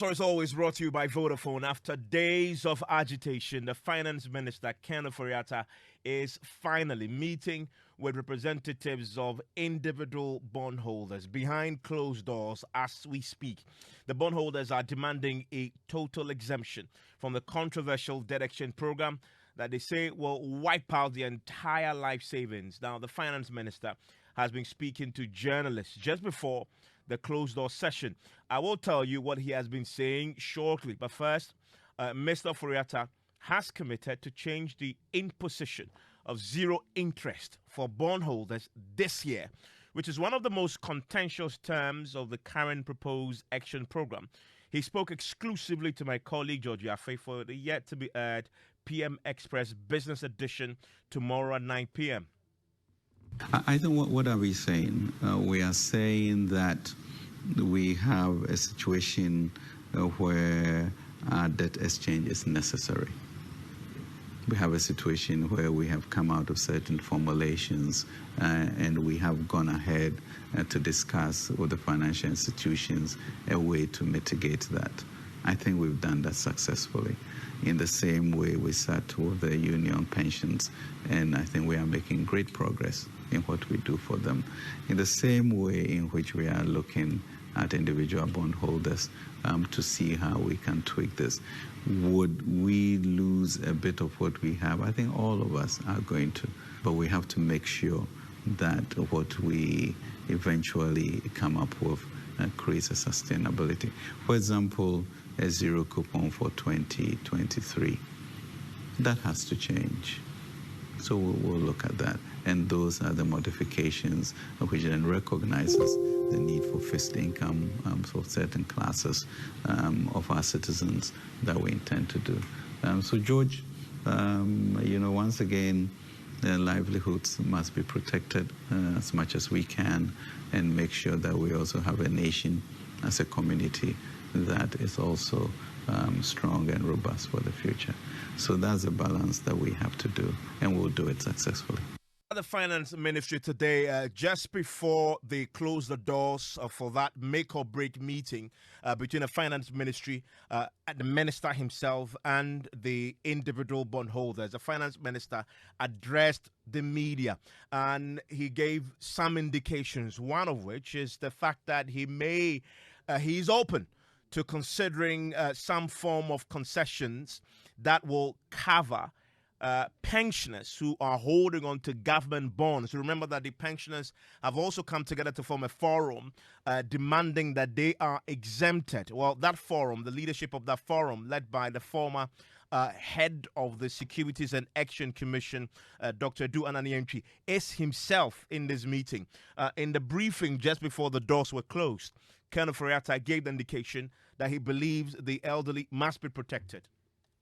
So it's always brought to you by Vodafone. After days of agitation, the Finance Minister, Ken Ofori-Atta, is finally meeting with representatives of individual bondholders behind closed doors as we speak. The bondholders are demanding a total exemption from the controversial debt exchange program that they say will wipe out the entire life savings. Now, the Finance Minister has been speaking to journalists just before the closed door session. I will tell you what he has been saying shortly. But first, Mr. Ofori-Atta has committed to change the imposition of zero interest for bondholders this year, which is one of the most contentious terms of the current proposed action program. He spoke exclusively to my colleague George Yaffe for the yet to be aired PM Express Business Edition tomorrow at 9 p.m. I think what are we saying? We are saying that we have a situation where debt exchange is necessary. We have a situation where we have come out of certain formulations and we have gone ahead to discuss with the financial institutions a way to mitigate that. I think we've done that successfully. In the same way we sat with the union pensions, and I think we are making great progress in what we do for them. In the same way in which we are looking at individual bondholders to see how we can tweak this. Would we lose a bit of what we have? I think all of us are going to, but we have to make sure that what we eventually come up with creates a sustainability. For example, a zero coupon for 2023. That has to change. So we'll look at that. And those are the modifications which then recognizes the need for fixed income for certain classes of our citizens that we intend to do. So George, once again, their livelihoods must be protected as much as we can, and make sure that we also have a nation as a community that is also strong and robust for the future. So that's a balance that we have to do, and we'll do it successfully. The Finance Ministry today, just before they close the doors for that make or break meeting between the Finance Ministry, the Minister himself, and the individual bondholders. The Finance Minister addressed the media and he gave some indications, one of which is the fact that he's open to considering some form of concessions that will cover pensioners who are holding on to government bonds. Remember that the pensioners have also come together to form a forum demanding that they are exempted. Well, that forum, the leadership of that forum, led by the former head of the Securities and Exchange Commission, Dr. Du Ananientri, is himself in this meeting. In the briefing just before the doors were closed, Ken Ofori-Atta gave the indication that he believes the elderly must be protected.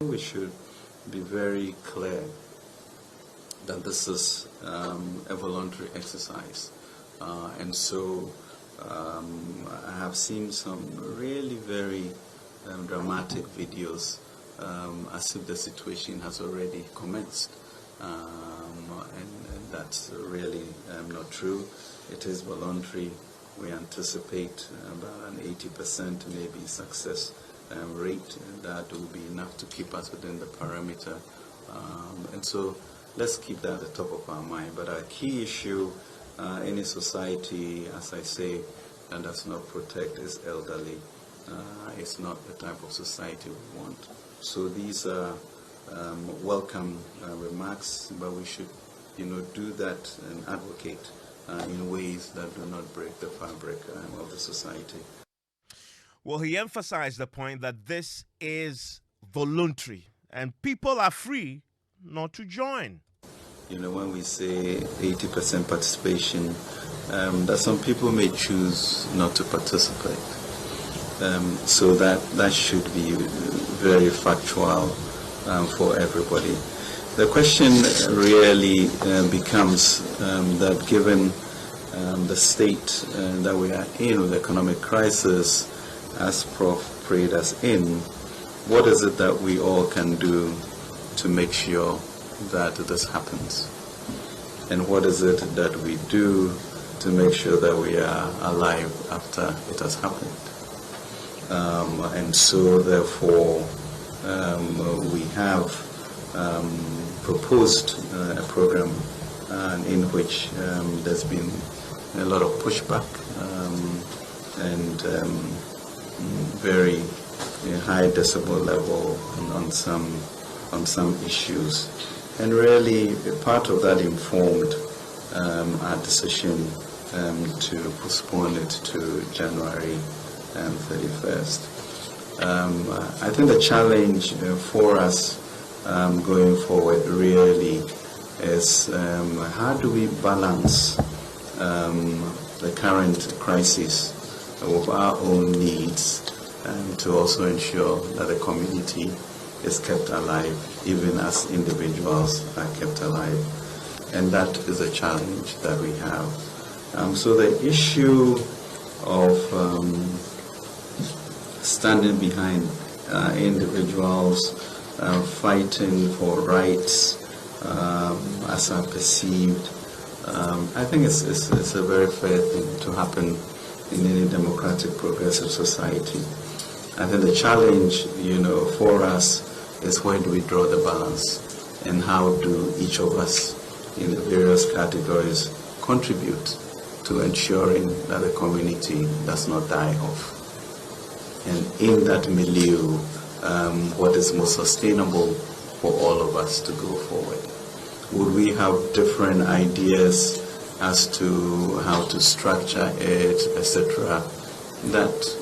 We should be very clear that this is a voluntary exercise, and so I have seen some really very dramatic videos as if the situation has already commenced, and that's really not true. It is voluntary. We anticipate about an 80% maybe success rate, and that will be enough to keep us within the parameter. And so let's keep that at the top of our mind. But our key issue, any society, as I say, that does not protect its elderly, it's not the type of society we want. So these are welcome remarks, but we should, do that and advocate in ways that do not break the fabric of the society. Well, he emphasized the point that this is voluntary and people are free not to join. When we say 80% participation, that some people may choose not to participate. So that should be very factual for everybody. The question really becomes that given the state that we are in with the economic crisis, as Prof prayed us in, what is it that we all can do to make sure that this happens? And what is it that we do to make sure that we are alive after it has happened? And so therefore we have proposed a program in which there's been a lot of pushback and very high decibel level on some issues, and really part of that informed our decision to postpone it to January 31st. I think the challenge for us going forward really is how do we balance the current crisis with our own needs to also ensure that the community is kept alive, even as individuals are kept alive. And that is a challenge that we have. So the issue of standing behind individuals, fighting for rights as are perceived, I think it's a very fair thing to happen in any democratic progressive society. I think the challenge, for us is where do we draw the balance, and how do each of us in the various categories contribute to ensuring that the community does not die off. And in that milieu, what is most sustainable for all of us to go forward? Would we have different ideas as to how to structure it, etc.? That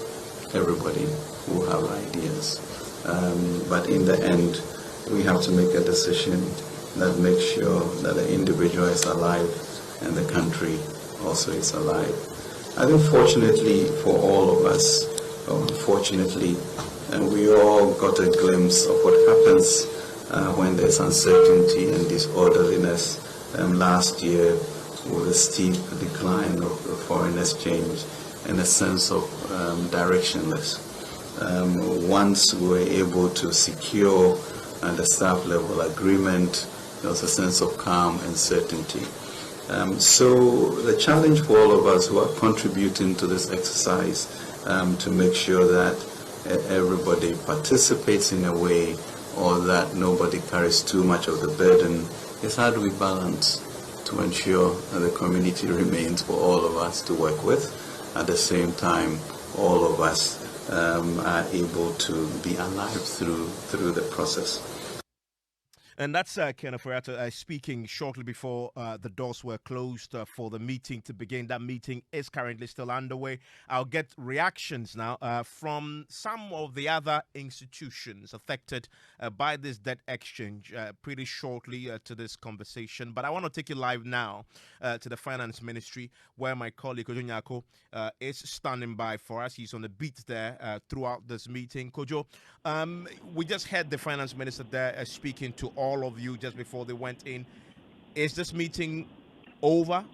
everybody will have ideas. But in the end, we have to make a decision that makes sure that the individual is alive and the country also is alive. I think fortunately for all of us, unfortunately, we all got a glimpse of what happens when there's uncertainty and disorderliness. Last year, with a steep decline of foreign exchange and a sense of directionless. Once we were able to secure the staff level agreement, there was a sense of calm and certainty. So the challenge for all of us who are contributing to this exercise to make sure that everybody participates in a way, or that nobody carries too much of the burden, is how do we balance to ensure that the community remains for all of us to work with. At the same time, all of us are able to be alive through the process. And that's Kenneth Ferrata speaking shortly before the doors were closed for the meeting to begin. That meeting is currently still underway. I'll get reactions now from some of the other institutions affected by this debt exchange pretty shortly to this conversation. But I want to take you live now to the Finance Ministry, where my colleague Kojo Nyako is standing by for us. He's on the beat there throughout this meeting. Kojo, we just had the Finance Minister there speaking to all of you just before they went in. Is this meeting over?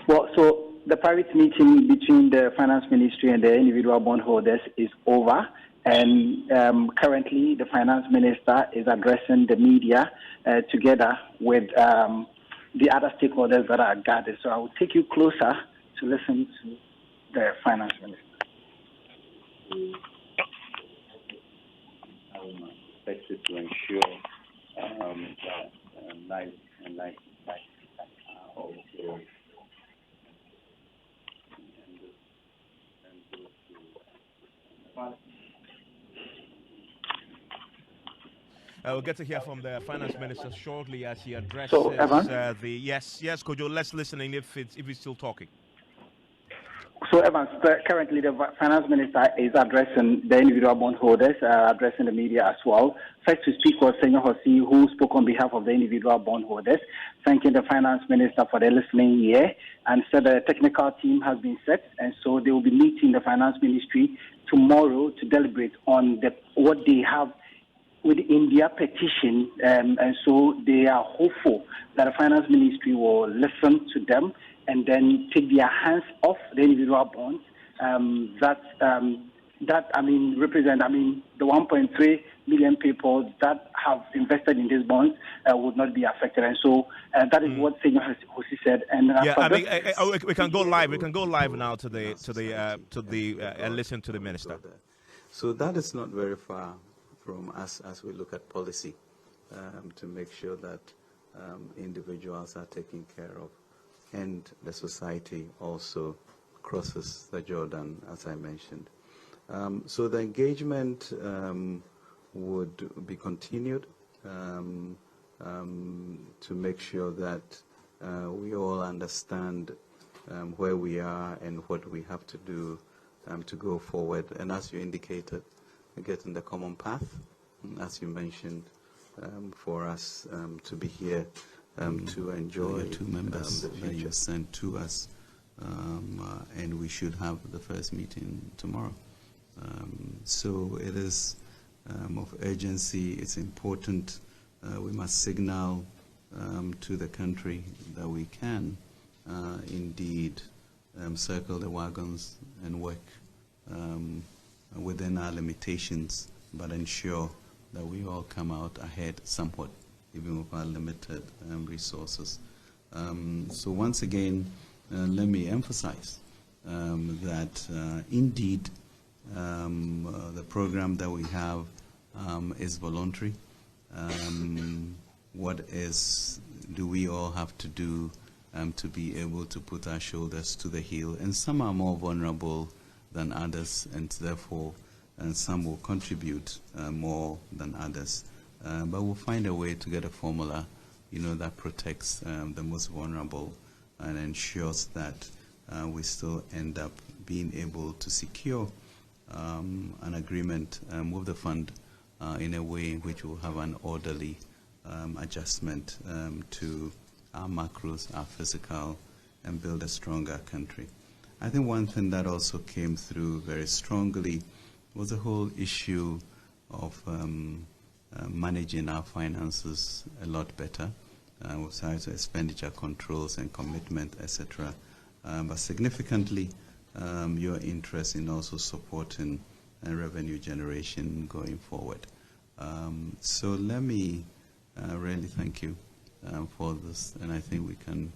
Well, so the private meeting between the Finance Ministry and the individual bondholders is over, and currently the Finance Minister is addressing the media together with the other stakeholders that are gathered. So I will take you closer to listen to the Finance Minister. I will expect it to ensure that life also. We'll get to hear from the Finance Minister shortly as he addresses the yes, Kojo. Let's listen in if he's still talking. So, Evans, currently the Finance Minister is addressing the individual bondholders, addressing the media as well. First to speak was Senyor Hossi, who spoke on behalf of the individual bondholders, thanking the Finance Minister for the listening ear, and said the technical team has been set, and so they will be meeting the Finance Ministry tomorrow to deliberate on what they have within their petition, and so they are hopeful that the Finance Ministry will listen to them and then take their hands off the individual bonds that that, represent, the 1.3 million people that have invested in these bonds would not be affected. And so that is what Senior Hosi said. And we can go live. We can go live now and listen to the minister. So that is not very far from us as we look at policy to make sure that individuals are taken care of, and the society also crosses the Jordan, as I mentioned. So the engagement would be continued to make sure that we all understand where we are and what we have to do to go forward. And as you indicated, getting the common path, as you mentioned, for us to be here to enjoy two members the that you sent to us, and we should have the first meeting tomorrow. So it is of urgency. It's important. We must signal to the country that we can indeed circle the wagons and work within our limitations, but ensure that we all come out ahead somewhat, even with our limited resources. So once again, let me emphasize that indeed the program that we have is voluntary. What do we all have to do to be able to put our shoulders to the hill? And some are more vulnerable than others, and therefore some will contribute more than others. But we'll find a way to get a formula, that protects the most vulnerable and ensures that we still end up being able to secure an agreement with the fund in a way in which will have an orderly adjustment to our macros, our physical, and build a stronger country. I think one thing that also came through very strongly was the whole issue of managing our finances a lot better, with expenditure controls and commitment, etc. But significantly, your interest in also supporting revenue generation going forward. So let me really thank you for this, and I think we can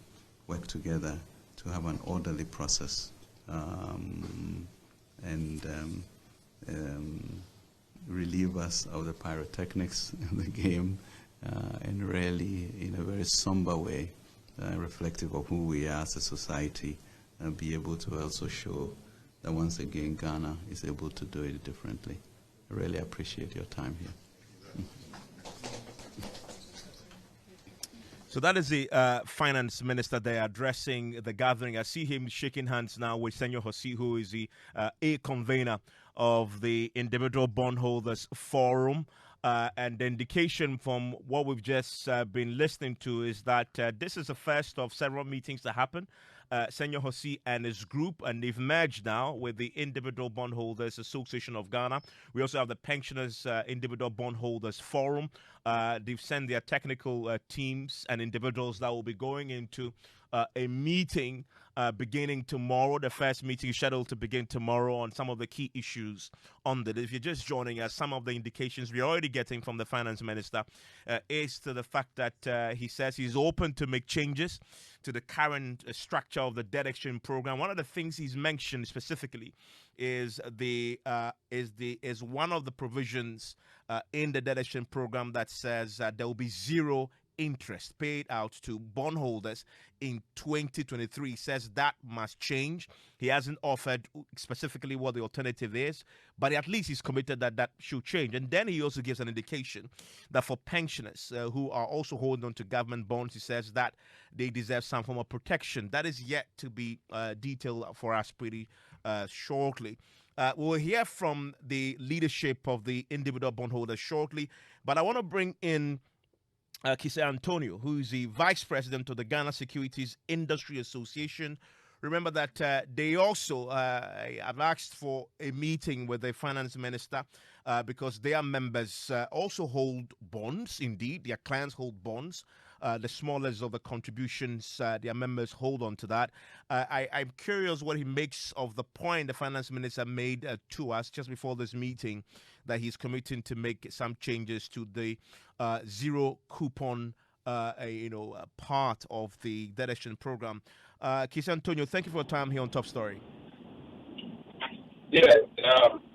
work together to have an orderly process and relieve us of the pyrotechnics in the game and really, in a very somber way, reflective of who we are as a society, be able to also show that once again Ghana is able to do it differently. I really appreciate your time here. So that is the finance minister there addressing the gathering. I see him shaking hands now with Senor Hosi, who is the a convener of the Individual Bondholders Forum. And the indication from what we've just been listening to is that this is the first of several meetings that happen. Senor Hosi and his group, and they've merged now with the Individual Bondholders Association of Ghana. We also have the Pensioners Individual Bondholders Forum. They've sent their technical teams and individuals that will be going into a meeting beginning tomorrow. The first meeting is scheduled to begin tomorrow on some of the key issues on that. If you're just joining us, some of the indications we're already getting from the finance minister is to the fact that he says he's open to make changes to the current structure of the debt exchange program. One of the things he's mentioned specifically is one of the provisions in the debt exchange program that says there will be zero interest paid out to bondholders in 2023. He says that must change. He hasn't offered specifically what the alternative is, but at least he's committed that that should change. And then he also gives an indication that for pensioners who are also holding on to government bonds, he says that they deserve some form of protection. That is yet to be detailed for us pretty shortly. We'll hear from the leadership of the individual bondholders shortly, but I want to bring in Kise Antonio, who is the vice president of the Ghana Securities Industry Association. Remember that they also have asked for a meeting with the finance minister because their members also hold bonds. Indeed, their clients hold bonds. the smallest of the contributions their members hold on to that. I'm curious what he makes of the point the finance minister made to us just before this meeting, that he's committing to make some changes to the zero coupon part of the debt exchange program. Kisi Antonio, thank you for your time here on Top Story. Yeah,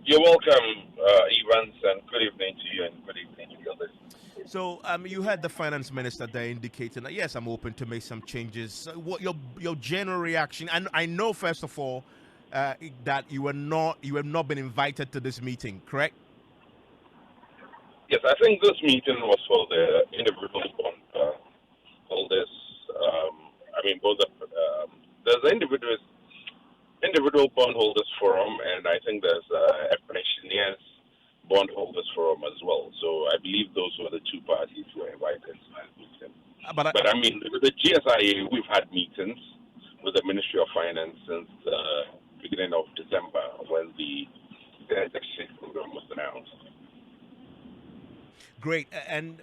you're welcome, Evans, and good evening to you, and good evening to your listeners. So, you had the finance minister there indicating that yes, I'm open to make some changes. What your general reaction? And I know first of all that you have not been invited to this meeting, correct? Yes, I think this meeting was for the individual bond holders. Both there's the individual bondholders forum, and I think there's a pensioners bondholders forum as well. So I believe those were the two parties who were invited to that meeting. But the GSIA, we've had meetings with the Ministry of Finance since the beginning of December when the exchange program was announced. Great,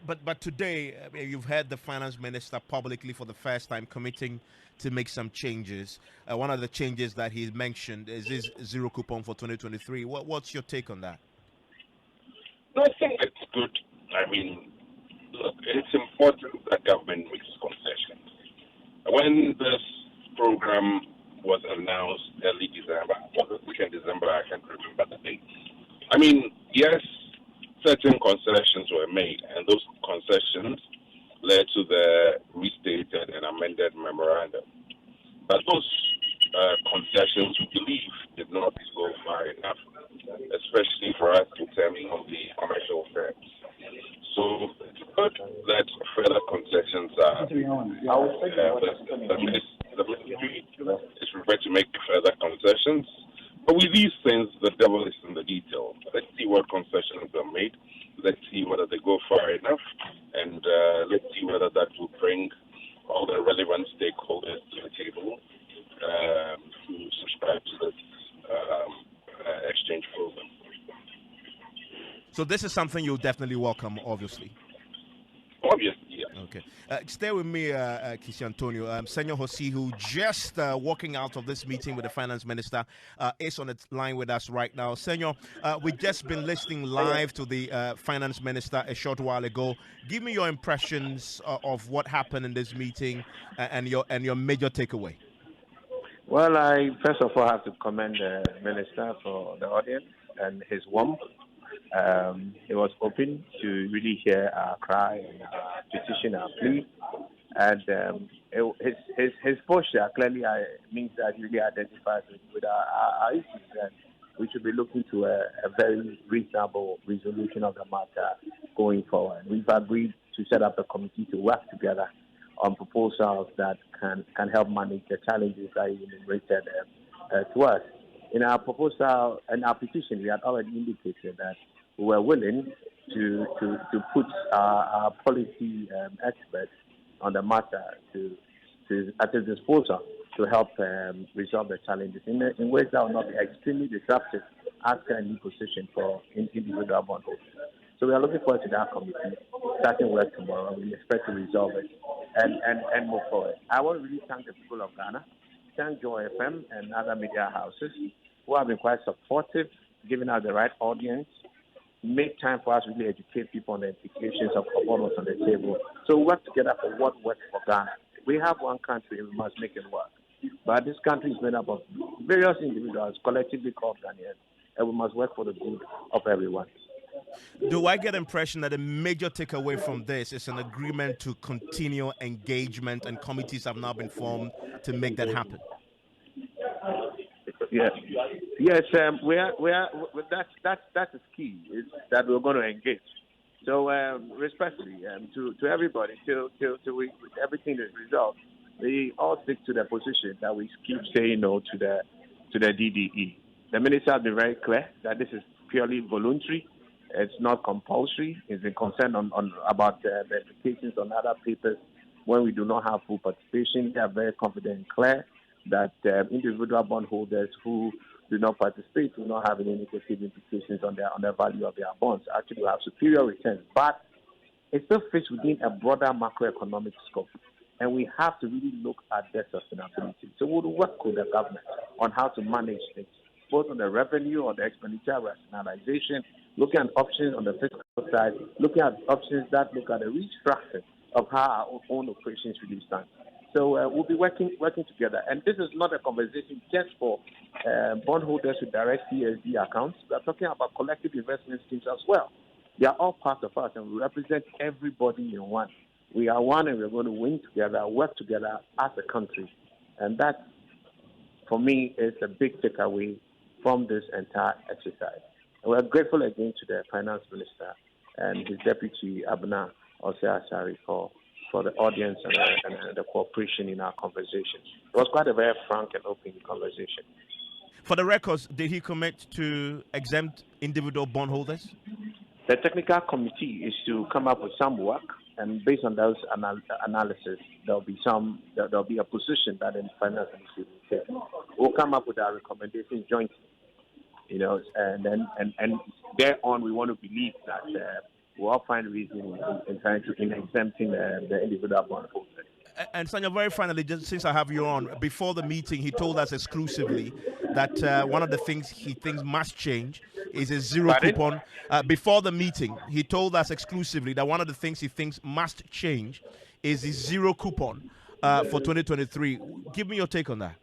but today you've heard the finance minister publicly for the first time committing to make some changes. One of the changes that he mentioned is this zero coupon for 2023. What's your take on that? No, I think it's good. Look, it's important that government makes concessions. When this program was announced early December, was it weekend December? I can't remember the date. Yes, certain concessions were made, and those concessions led to the restated and amended memorandum. But those concessions, we believe, did not go far enough, especially for us in terms of the commercial firms. So it's good that further concessions are. The ministry is prepared to make further concessions. But with these things, the devil is in the detail. Let's see what concessions are made. Let's see whether they go far enough. And let's see whether that will bring all the relevant stakeholders to the table to subscribe to this exchange program. So this is something you'll definitely welcome, obviously. Obviously, yes. Okay. Stay with me, Kisi Antonio. Senor Hosi, who just walking out of this meeting with the finance minister, is on the line with us right now. Senor, we've just been listening live to the finance minister a short while ago. Give me your impressions of what happened in this meeting and your major takeaway. Well, I first of all have to commend the minister for the audience and his warmth. He was open to really hear our cry and our petition, our plea, and his posture clearly means that he really identifies with our issues, and we should be looking to a very reasonable resolution of the matter going forward. We've agreed to set up a committee to work together on proposals that can help manage the challenges that he enumerated to us. In our proposal and our petition, we had already indicated that we were willing to put our policy experts on the matter at his disposal to help resolve the challenges in ways that will not be extremely disruptive as currently position for individual bondholders. So we are looking forward to that committee starting work tomorrow, and we expect to resolve it and move forward. I want to really thank the people of Ghana, thank Joy FM and other media houses who have been quite supportive, giving us the right audience, make time for us to really educate people on the implications of what was on the table. So we work together for what works for Ghana. We have one country, we must make it work. But this country is made up of various individuals, collectively called Ghanaians, and we must work for the good of everyone. Do I get the impression that a major takeaway from this is an agreement to continue engagement, and committees have now been formed to make that happen? Yes, that is key. Is that we're going to engage. So respectfully, to everybody, till everything is resolved, we all stick to the position that we keep saying no to the DDE. The minister has been very clear that this is purely voluntary. It's not compulsory. He's been concerned about the implications on other papers when we do not have full participation. They are very confident and clear that individual bondholders who do not participate will not have any negative implications on the value of their bonds. Actually, we have superior returns. But it still fits within a broader macroeconomic scope. And we have to really look at their sustainability. So we'll work with the government on how to manage things, both on the revenue or the expenditure rationalization, looking at options on the fiscal side, looking at options that look at the restructuring of how our own operations really stand. So we'll be working together. And this is not a conversation just for bondholders with direct CSD accounts. We are talking about collective investment schemes as well. They are all part of us, and we represent everybody in one. We are one, and we're going to win together, work together as a country. And that, for me, is a big takeaway from this entire exercise. And we're grateful again to the Finance Minister and his Deputy, Abna Osei-Asari, for the audience and the cooperation in our conversation. It was quite a very frank and open conversation. For the records, did he commit to exempt individual bondholders? The technical committee is to come up with some work, and based on those analysis, there'll be a position that the finance ministry will take. We'll come up with our recommendations jointly, and thereon we want to believe that we'll all find reason in exempting the individual bondholders. And Sanya, very finally, just since I have you on, before the meeting, he told us exclusively that one of the things he thinks must change is a zero coupon. Before the meeting, he told us exclusively that one of the things he thinks must change is the zero coupon for 2023. Give me your take on that.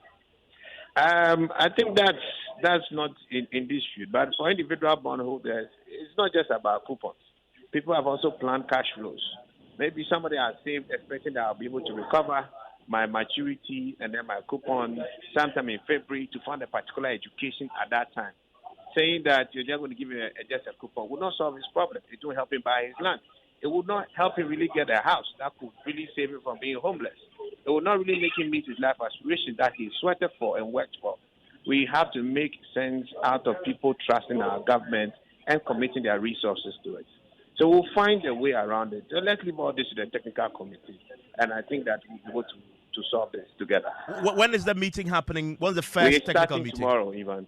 I think that's not in dispute. But for individual bondholders, it's not just about coupons. People have also planned cash flows. Maybe somebody has saved expecting that I'll be able to recover my maturity and then my coupon sometime in February to fund a particular education at that time. Saying that you're just going to give him just a coupon will not solve his problem. It won't help him buy his land. It would not help him really get a house that could really save him from being homeless. It will not really make him meet his life aspirations that he sweated for and worked for. We have to make sense out of people trusting our government and committing their resources to it. So we'll find a way around it. So let's leave all this to the technical committee. And I think that we'll be able to solve this together. When is the meeting happening? When's the first technical meeting? Tomorrow, Ivan.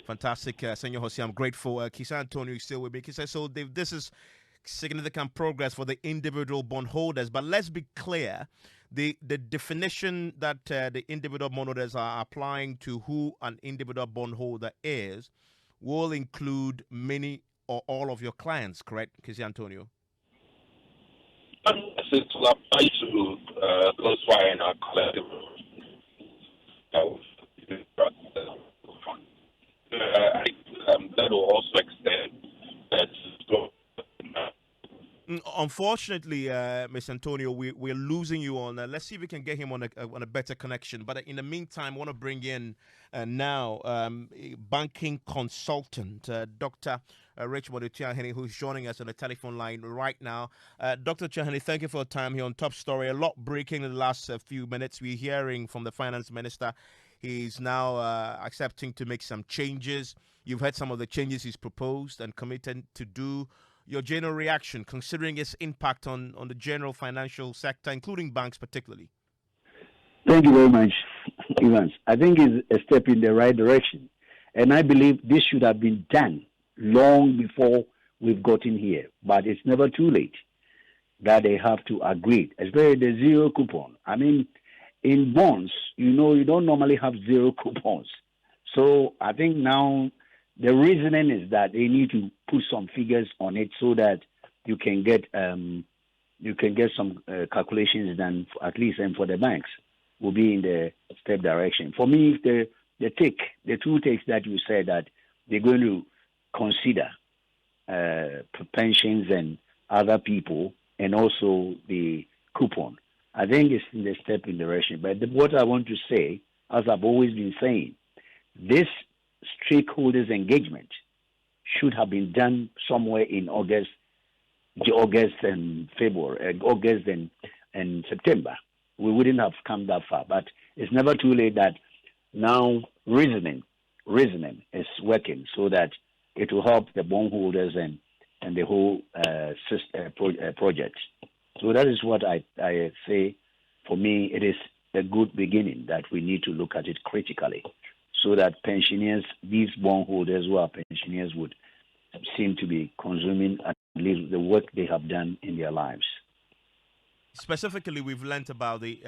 Fantastic, Senor Jose. I'm grateful. Kisa Antonio is still with me. Kisa, so this is significant progress for the individual bondholders. But let's be clear, the definition that the individual bondholders are applying to who an individual bondholder is will include many or all of your clients, correct, Kisa Antonio? It will apply to those who are in our collective. That will also extend that. Unfortunately, Ms. Antonio, we're losing you on. Let's see if we can get him on a better connection. But in the meantime, I want to bring in now a banking consultant, Dr. Richmond Chiahene, who's joining us on the telephone line right now. Dr. Chiahene, thank you for your time here on Top Story. A lot breaking in the last few minutes. We're hearing from the finance minister. He's now accepting to make some changes. You've heard some of the changes he's proposed and committed to do. Your general reaction, considering its impact on the general financial sector, including banks particularly? Thank you very much, Evans. I think it's a step in the right direction. And I believe this should have been done long before we've gotten here. But it's never too late that they have to agree, especially the zero coupon. I mean, in bonds, you don't normally have zero coupons. So I think now the reasoning is that they need to put some figures on it so that you can get some calculations done, at least, and for the banks will be in the step direction. For me, the two takes that you said that they're going to consider pensions and other people and also the coupon. I think it's in the step in direction. But what I want to say, as I've always been saying, this stakeholders engagement should have been done somewhere in August and February, August and September. We wouldn't have come that far, but it's never too late that now reasoning is working so that it will help the bondholders and the whole project. So that is what I say. For me, it is a good beginning that we need to look at it critically, so that pensioners, these bondholders who are pensioners, would seem to be consuming at believe the work they have done in their lives. Specifically, we've learnt about the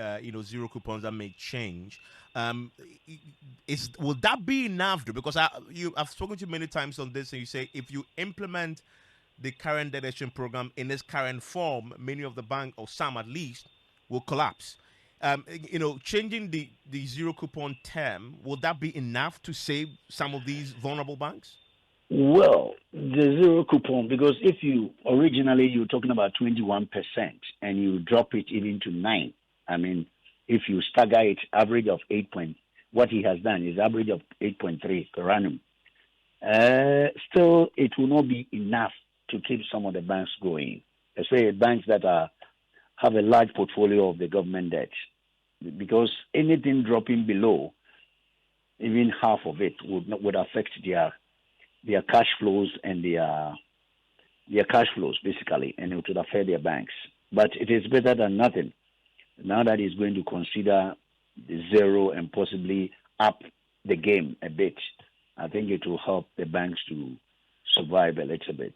zero coupons that may change. Will that be enough? Because I've spoken to you many times on this, and you say if you implement the current deduction program in its current form, many of the bank, or some at least, will collapse. Changing the zero coupon term, will that be enough to save some of these vulnerable banks? Well, the zero coupon, because if you originally you're talking about 21% and you drop it even to 9, I mean, if you stagger it, average of 8 point, what he has done is average of 8.3 per annum. Still, it will not be enough to keep some of the banks going, especially banks that have a large portfolio of the government debt, because anything dropping below, even half of it would affect their cash flows and their cash flows basically, and it would affect their banks. But it is better than nothing. Now that he's going to consider the zero and possibly up the game a bit, I think it will help the banks to survive a little bit.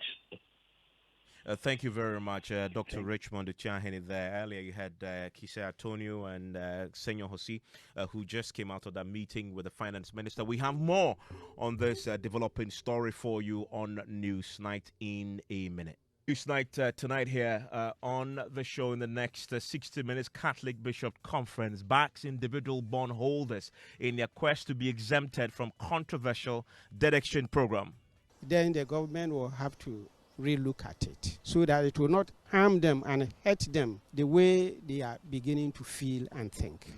Thank you very much, Dr. Richmond Chiahene there. Earlier you had Kise Antonio and Senor Hosi, who just came out of that meeting with the finance minister. We have more on this developing story for you on Newsnight in a minute. Newsnight tonight here on the show in the next 60 minutes. Catholic Bishop Conference backs individual bondholders in their quest to be exempted from controversial debt exchange program. Then the government will have to relook at it so that it will not harm them and hurt them the way they are beginning to feel and think.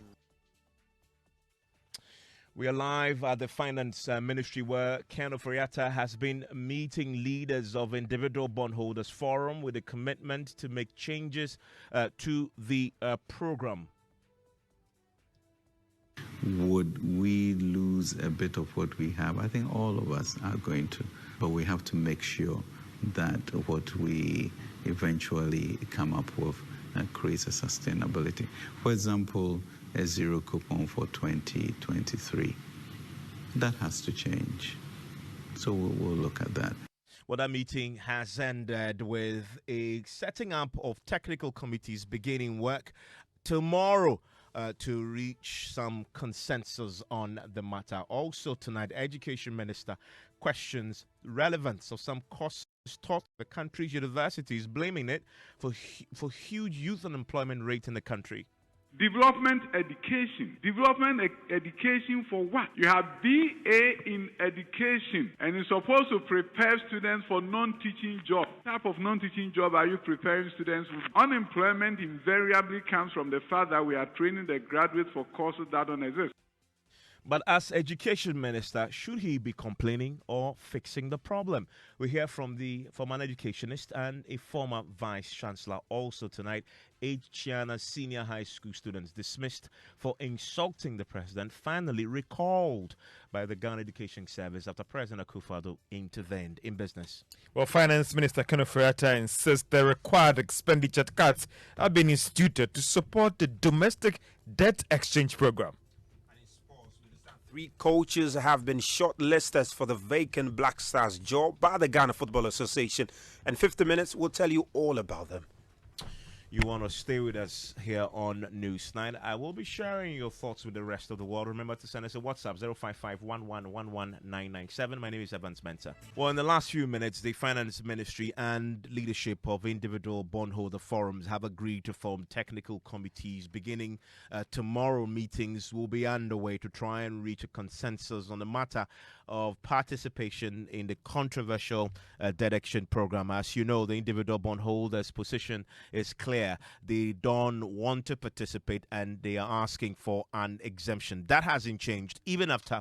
We are live at the Finance Ministry, where Ken Ofori-Atta has been meeting leaders of Individual Bondholders Forum with a commitment to make changes to the program. Would we lose a bit of what we have? I think all of us are going to, but we have to make sure that what we eventually come up with creates a sustainability. For example, a zero coupon for 2023. That has to change. So we'll look at that. Well, that meeting has ended with a setting up of technical committees beginning work tomorrow to reach some consensus on the matter. Also tonight, Education Minister questions relevance of some courses taught the country's universities, blaming it for huge youth unemployment rate in the country. Development education. Development education for what? You have BA in education, and you're supposed to prepare students for non-teaching jobs. What type of non-teaching job are you preparing students with? Unemployment invariably comes from the fact that we are training the graduates for courses that don't exist. But as Education Minister, should he be complaining or fixing the problem? We hear from an educationist and a former Vice Chancellor. Also tonight, 8 Chiana senior high school students dismissed for insulting the president, finally recalled by the Ghana Education Service after President Akufo-Addo intervened in business. Well, Finance Minister Ken Ofori-Atta insists the required expenditure cuts have been instituted to support the domestic debt exchange program. 3 coaches have been shortlisted for the vacant Black Stars job by the Ghana Football Association, and 50 Minutes will tell you all about them. You want to stay with us here on Newsnight. I will be sharing your thoughts with the rest of the world. Remember to send us a WhatsApp, 055-1111-997. My name is Mensah. Well, in the last few minutes, the Finance Ministry and leadership of individual bondholder forums have agreed to form technical committees. Beginning tomorrow, meetings will be underway to try and reach a consensus on the matter of participation in the controversial debt exchange program. As you know, the individual bondholders' position is clear. They don't want to participate and they are asking for an exemption. That hasn't changed even after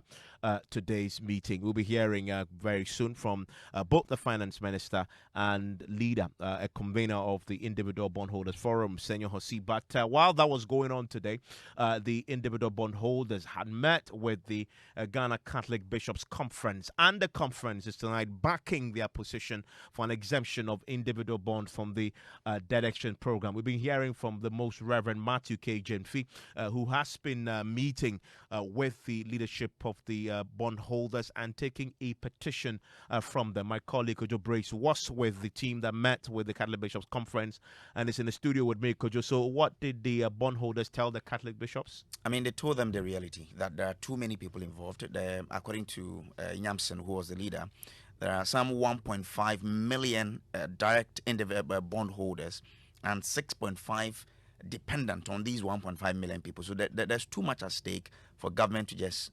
today's meeting. We'll be hearing very soon from both the Finance Minister and leader, a convener of the Individual Bondholders Forum, Senor Hosi. But while that was going on today, the individual bondholders had met with the Ghana Catholic Bishops Conference, and the conference is tonight backing their position for an exemption of individual bonds from the debt exchange program. We've been hearing from the Most Reverend Matthew K. Jenfi, who has been meeting with the leadership of the the bondholders and taking a petition from them. My colleague Kojo Brace was with the team that met with the Catholic Bishops Conference and is in the studio with me, Kojo. So what did the bondholders tell the Catholic bishops? I mean, they told them the reality, that there are too many people involved. According to Nyamson, who was the leader, there are some 1.5 million direct bondholders and 6.5 dependent on these 1.5 million people. So there's too much at stake for government to just,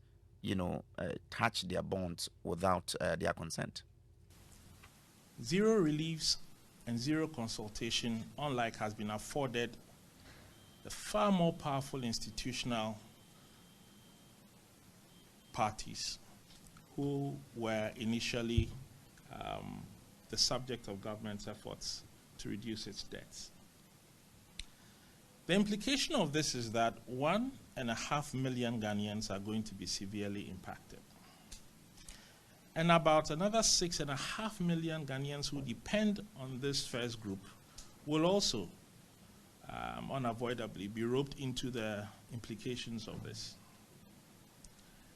touch their bonds without their consent. Zero reliefs and zero consultation, unlike has been afforded the far more powerful institutional parties who were initially the subject of government's efforts to reduce its debts. The implication of this is that 1.5 million Ghanaians are going to be severely impacted. And about another 6.5 million Ghanaians who depend on this first group will also unavoidably be roped into the implications of this.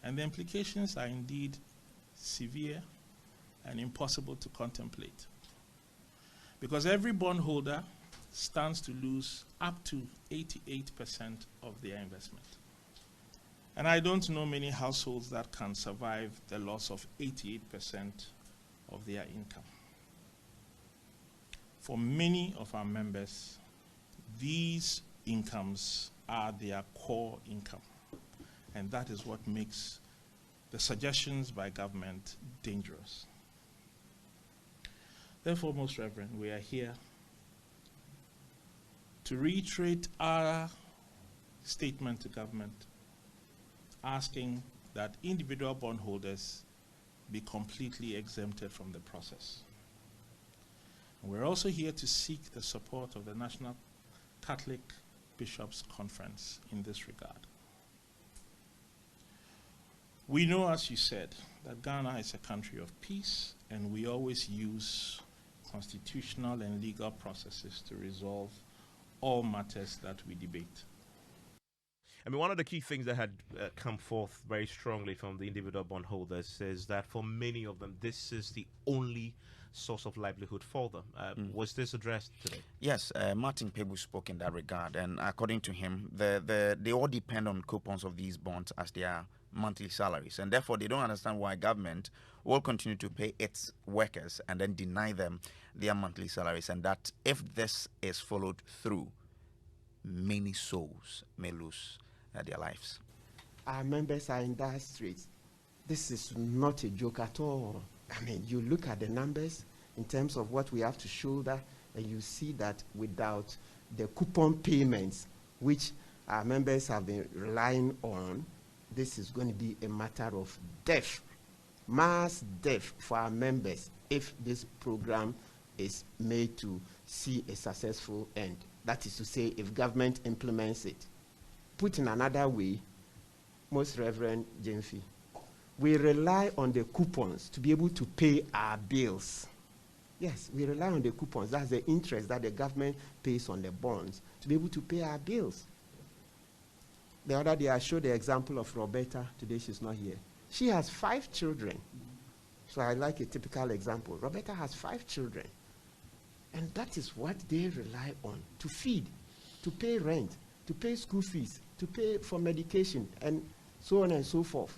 And the implications are indeed severe and impossible to contemplate. Because every bondholder stands to lose up to 88% of their investment. And I don't know many households that can survive the loss of 88% of their income. For many of our members, these incomes are their core income. And that is what makes the suggestions by government dangerous. Therefore, Most Reverend, we are here to reiterate our statement to government, asking that individual bondholders be completely exempted from the process. And we're also here to seek the support of the National Catholic Bishops' Conference in this regard. We know, as you said, that Ghana is a country of peace, and we always use constitutional and legal processes to resolve all matters that we debate. I mean, one of the key things that had come forth very strongly from the individual bondholders is that for many of them, this is the only source of livelihood for them. Was this addressed today? Yes, Martin Pebu spoke in that regard, and according to him, they all depend on coupons of these bonds as their monthly salaries, and therefore they don't understand why government will continue to pay its workers and then deny them their monthly salaries, and that if this is followed through, many souls may lose their lives. Our members are in dire straits. This is not a joke at all. I mean, you look at the numbers in terms of what we have to shoulder, and you see that without the coupon payments, which our members have been relying on, this is going to be a matter of death, mass death for our members if this program is made to see a successful end. That is to say, if government implements it. Put in another way, Most Reverend Jemfi, we rely on the coupons to be able to pay our bills. Yes, we rely on the coupons. That's the interest that the government pays on the bonds to be able to pay our bills. The other day I showed the example of Roberta. Today she's not here. She has 5 children. So I like a typical example. Roberta has 5 children. And that is what they rely on to feed, to pay rent, to pay school fees, to pay for medication, and so on and so forth.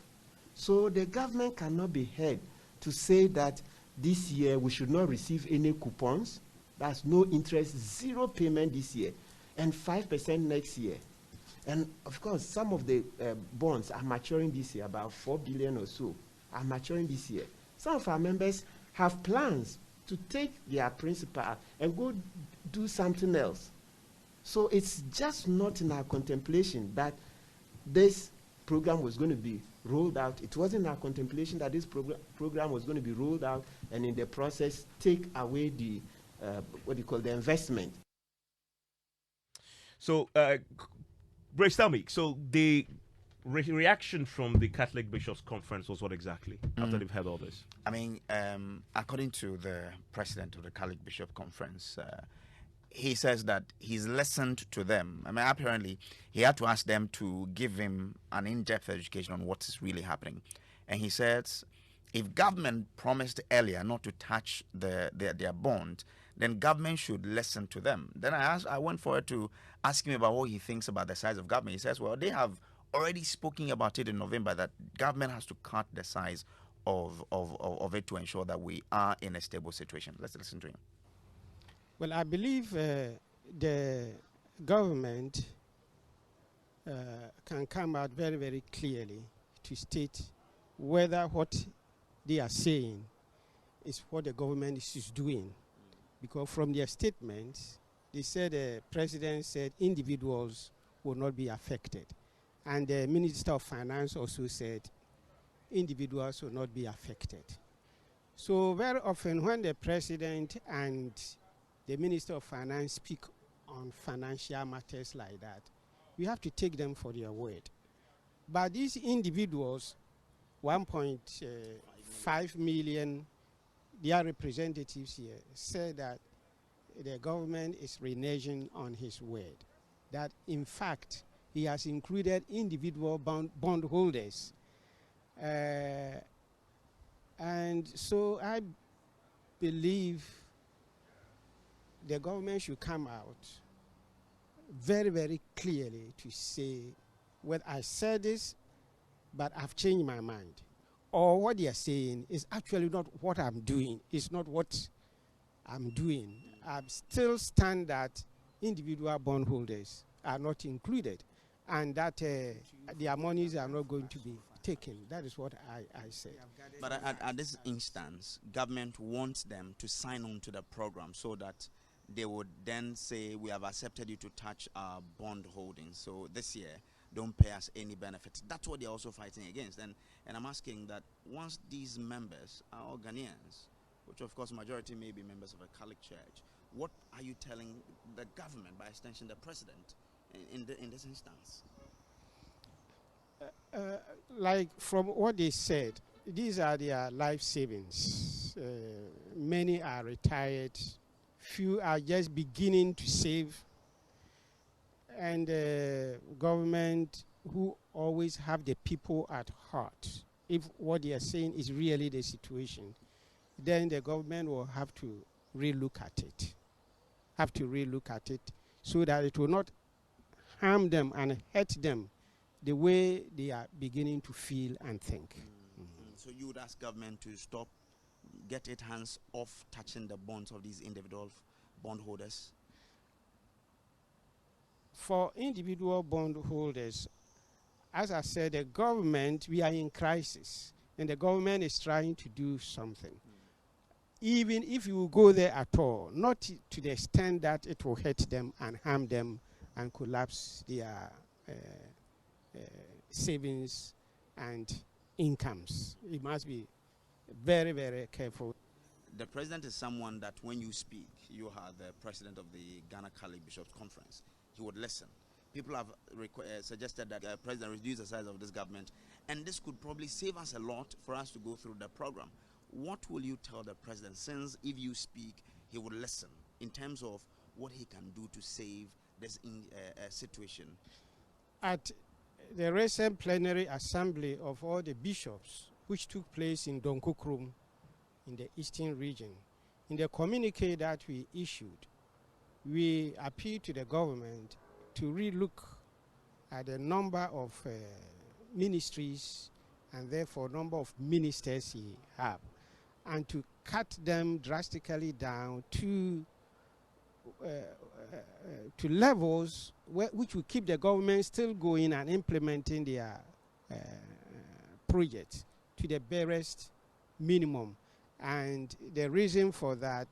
So the government cannot be held to say that this year we should not receive any coupons. That's no interest, 0 payment this year, and 5% next year. And of course, some of the bonds are maturing this year, about 4 billion or so are maturing this year. Some of our members have plans to take their principal and go do something else. So it's just not in our contemplation that this program was going to be rolled out. It wasn't in our contemplation that this program was going to be rolled out and in the process take away the, the investment. So, Brace, tell me, so the reaction from the Catholic Bishops' Conference was what exactly, after they've heard all this? I mean, according to the president of the Catholic Bishop Conference, he says that he's listened to them. I mean, apparently, he had to ask them to give him an in-depth education on what is really happening. And he says, if government promised earlier not to touch their bond, then government should listen to them. Then I went forward to ask him about what he thinks about the size of government. He says, well, they have already spoken about it in November, that government has to cut the size of it to ensure that we are in a stable situation. Let's listen to him. Well, I believe the government can come out very, very clearly to state whether what they are saying is what the government is doing. Because from their statements, they said the president said individuals will not be affected. And the Minister of Finance also said individuals will not be affected. So very often when the president and the Minister of Finance speak on financial matters like that, we have to take them for their word. But these individuals, 1.5 million, their representatives here, said that the government is reneging on his word. That in fact, he has included individual bondholders. And so I believe the government should come out very, very clearly to say, well, I said this, but I've changed my mind. Or what they are saying is actually not what I'm doing. It's not what I'm doing. I still stand that individual bondholders are not included and that their monies are not going to be taken. That is what I say. But at this instance, government wants them to sign on to the program so that they would then say, we have accepted you to touch our bond holdings. So this year, don't pay us any benefits. That's what they're also fighting against. And I'm asking that once these members are all Ghanaians, which of course majority may be members of a Catholic church, what are you telling the government, by extension the president, in this instance? Like from what they said, these are their life savings. Many are retired. Few are just beginning to save. And government who always have the people at heart, if what they are saying is really the situation, then the government will have to relook at it. So that it will not harm them and hurt them the way they are beginning to feel and think. So you would ask government to stop, get its hands off touching the bonds of these individual bondholders? For individual bondholders, as I said, the government, we are in crisis, and the government is trying to do something. Even if you go there at all, not to the extent that it will hurt them and harm them and collapse their savings and incomes. It must be very, very careful. The president is someone that when you speak, you are the president of the Ghana Catholic Bishops Conference. He would listen. People have suggested that the president reduce the size of this government, and this could probably save us a lot for us to go through the program. What will you tell the president, since if you speak, he would listen, in terms of what he can do to save this situation? At the recent plenary assembly of all the bishops, which took place in Donkukrum, in the eastern region, in the communique that we issued, we appeal to the government to relook at the number of ministries and therefore number of ministers he have, and to cut them drastically down to levels which will keep the government still going and implementing their projects to the barest minimum. And the reason for that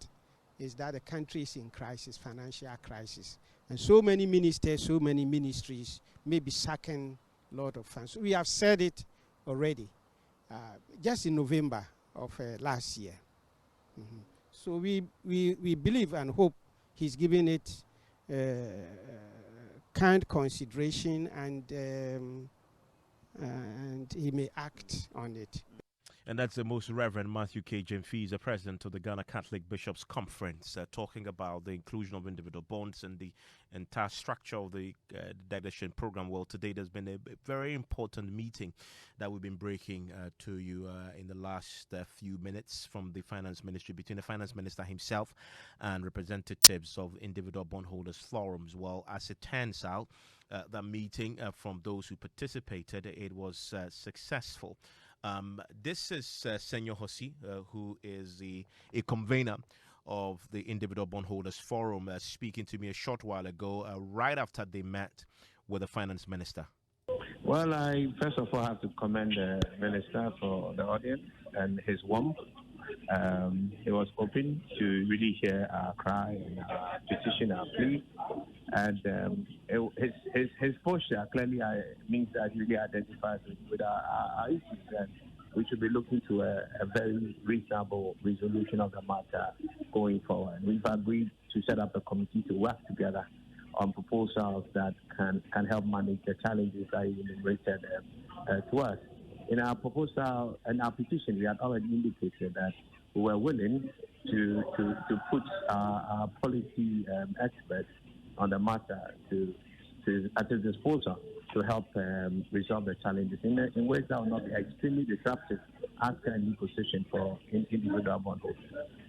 is that the country is in crisis, financial crisis. And so many ministers, so many ministries may be sucking a lot of funds. We have said it already, just in November of last year. So we believe and hope he's giving it kind consideration, and he may act on it. And that's the Most Reverend Matthew K. Jemfi, the president of the Ghana Catholic Bishops' Conference, talking about the inclusion of individual bonds and the entire structure of the dedication program. Well, today there's been a very important meeting that we've been breaking to you in the last few minutes from the Finance Ministry, between the Finance Minister himself and representatives of individual bondholders forums. Well, as it turns out, the meeting from those who participated, it was successful. This is Senor Hosi, who is a convener of the Individual Bondholders Forum, speaking to me a short while ago, right after they met with the Finance Minister. Well, I first of all have to commend the Minister for the audience and his warmth. He was open to really hear our cry and our petition, our plea. And his posture clearly means that he really identifies with our issues, and we should be looking to a very reasonable resolution of the matter going forward. We've agreed to set up a committee to work together on proposals that can help manage the challenges that he enumerated to us. In our proposal and our petition, we had already indicated that we were willing to put our policy experts on the matter at his disposal to help resolve the challenges in ways that will not be extremely disruptive as currently positioned for individual bondholders.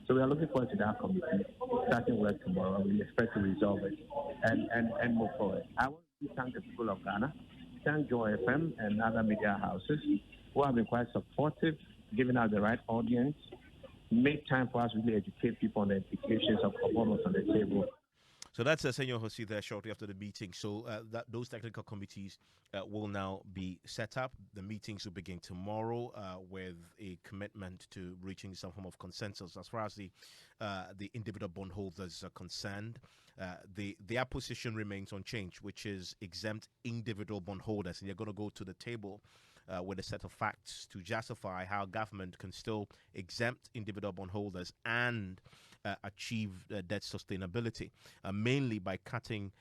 So we are looking forward to that committee starting work tomorrow, and we expect to resolve it and move forward. I want to thank the people of Ghana, thank Joy FM and other media houses who have been quite supportive, giving us the right audience, make time for us to really educate people on the implications of what's on the table. So that's Senor Hosi there shortly after the meeting. So those technical committees will now be set up. The meetings will begin tomorrow with a commitment to reaching some form of consensus. As far as the individual bondholders are concerned, their position remains unchanged, which is exempt individual bondholders. And you're going to go to the table with a set of facts to justify how government can still exempt individual bondholders and achieve debt sustainability, mainly by cutting,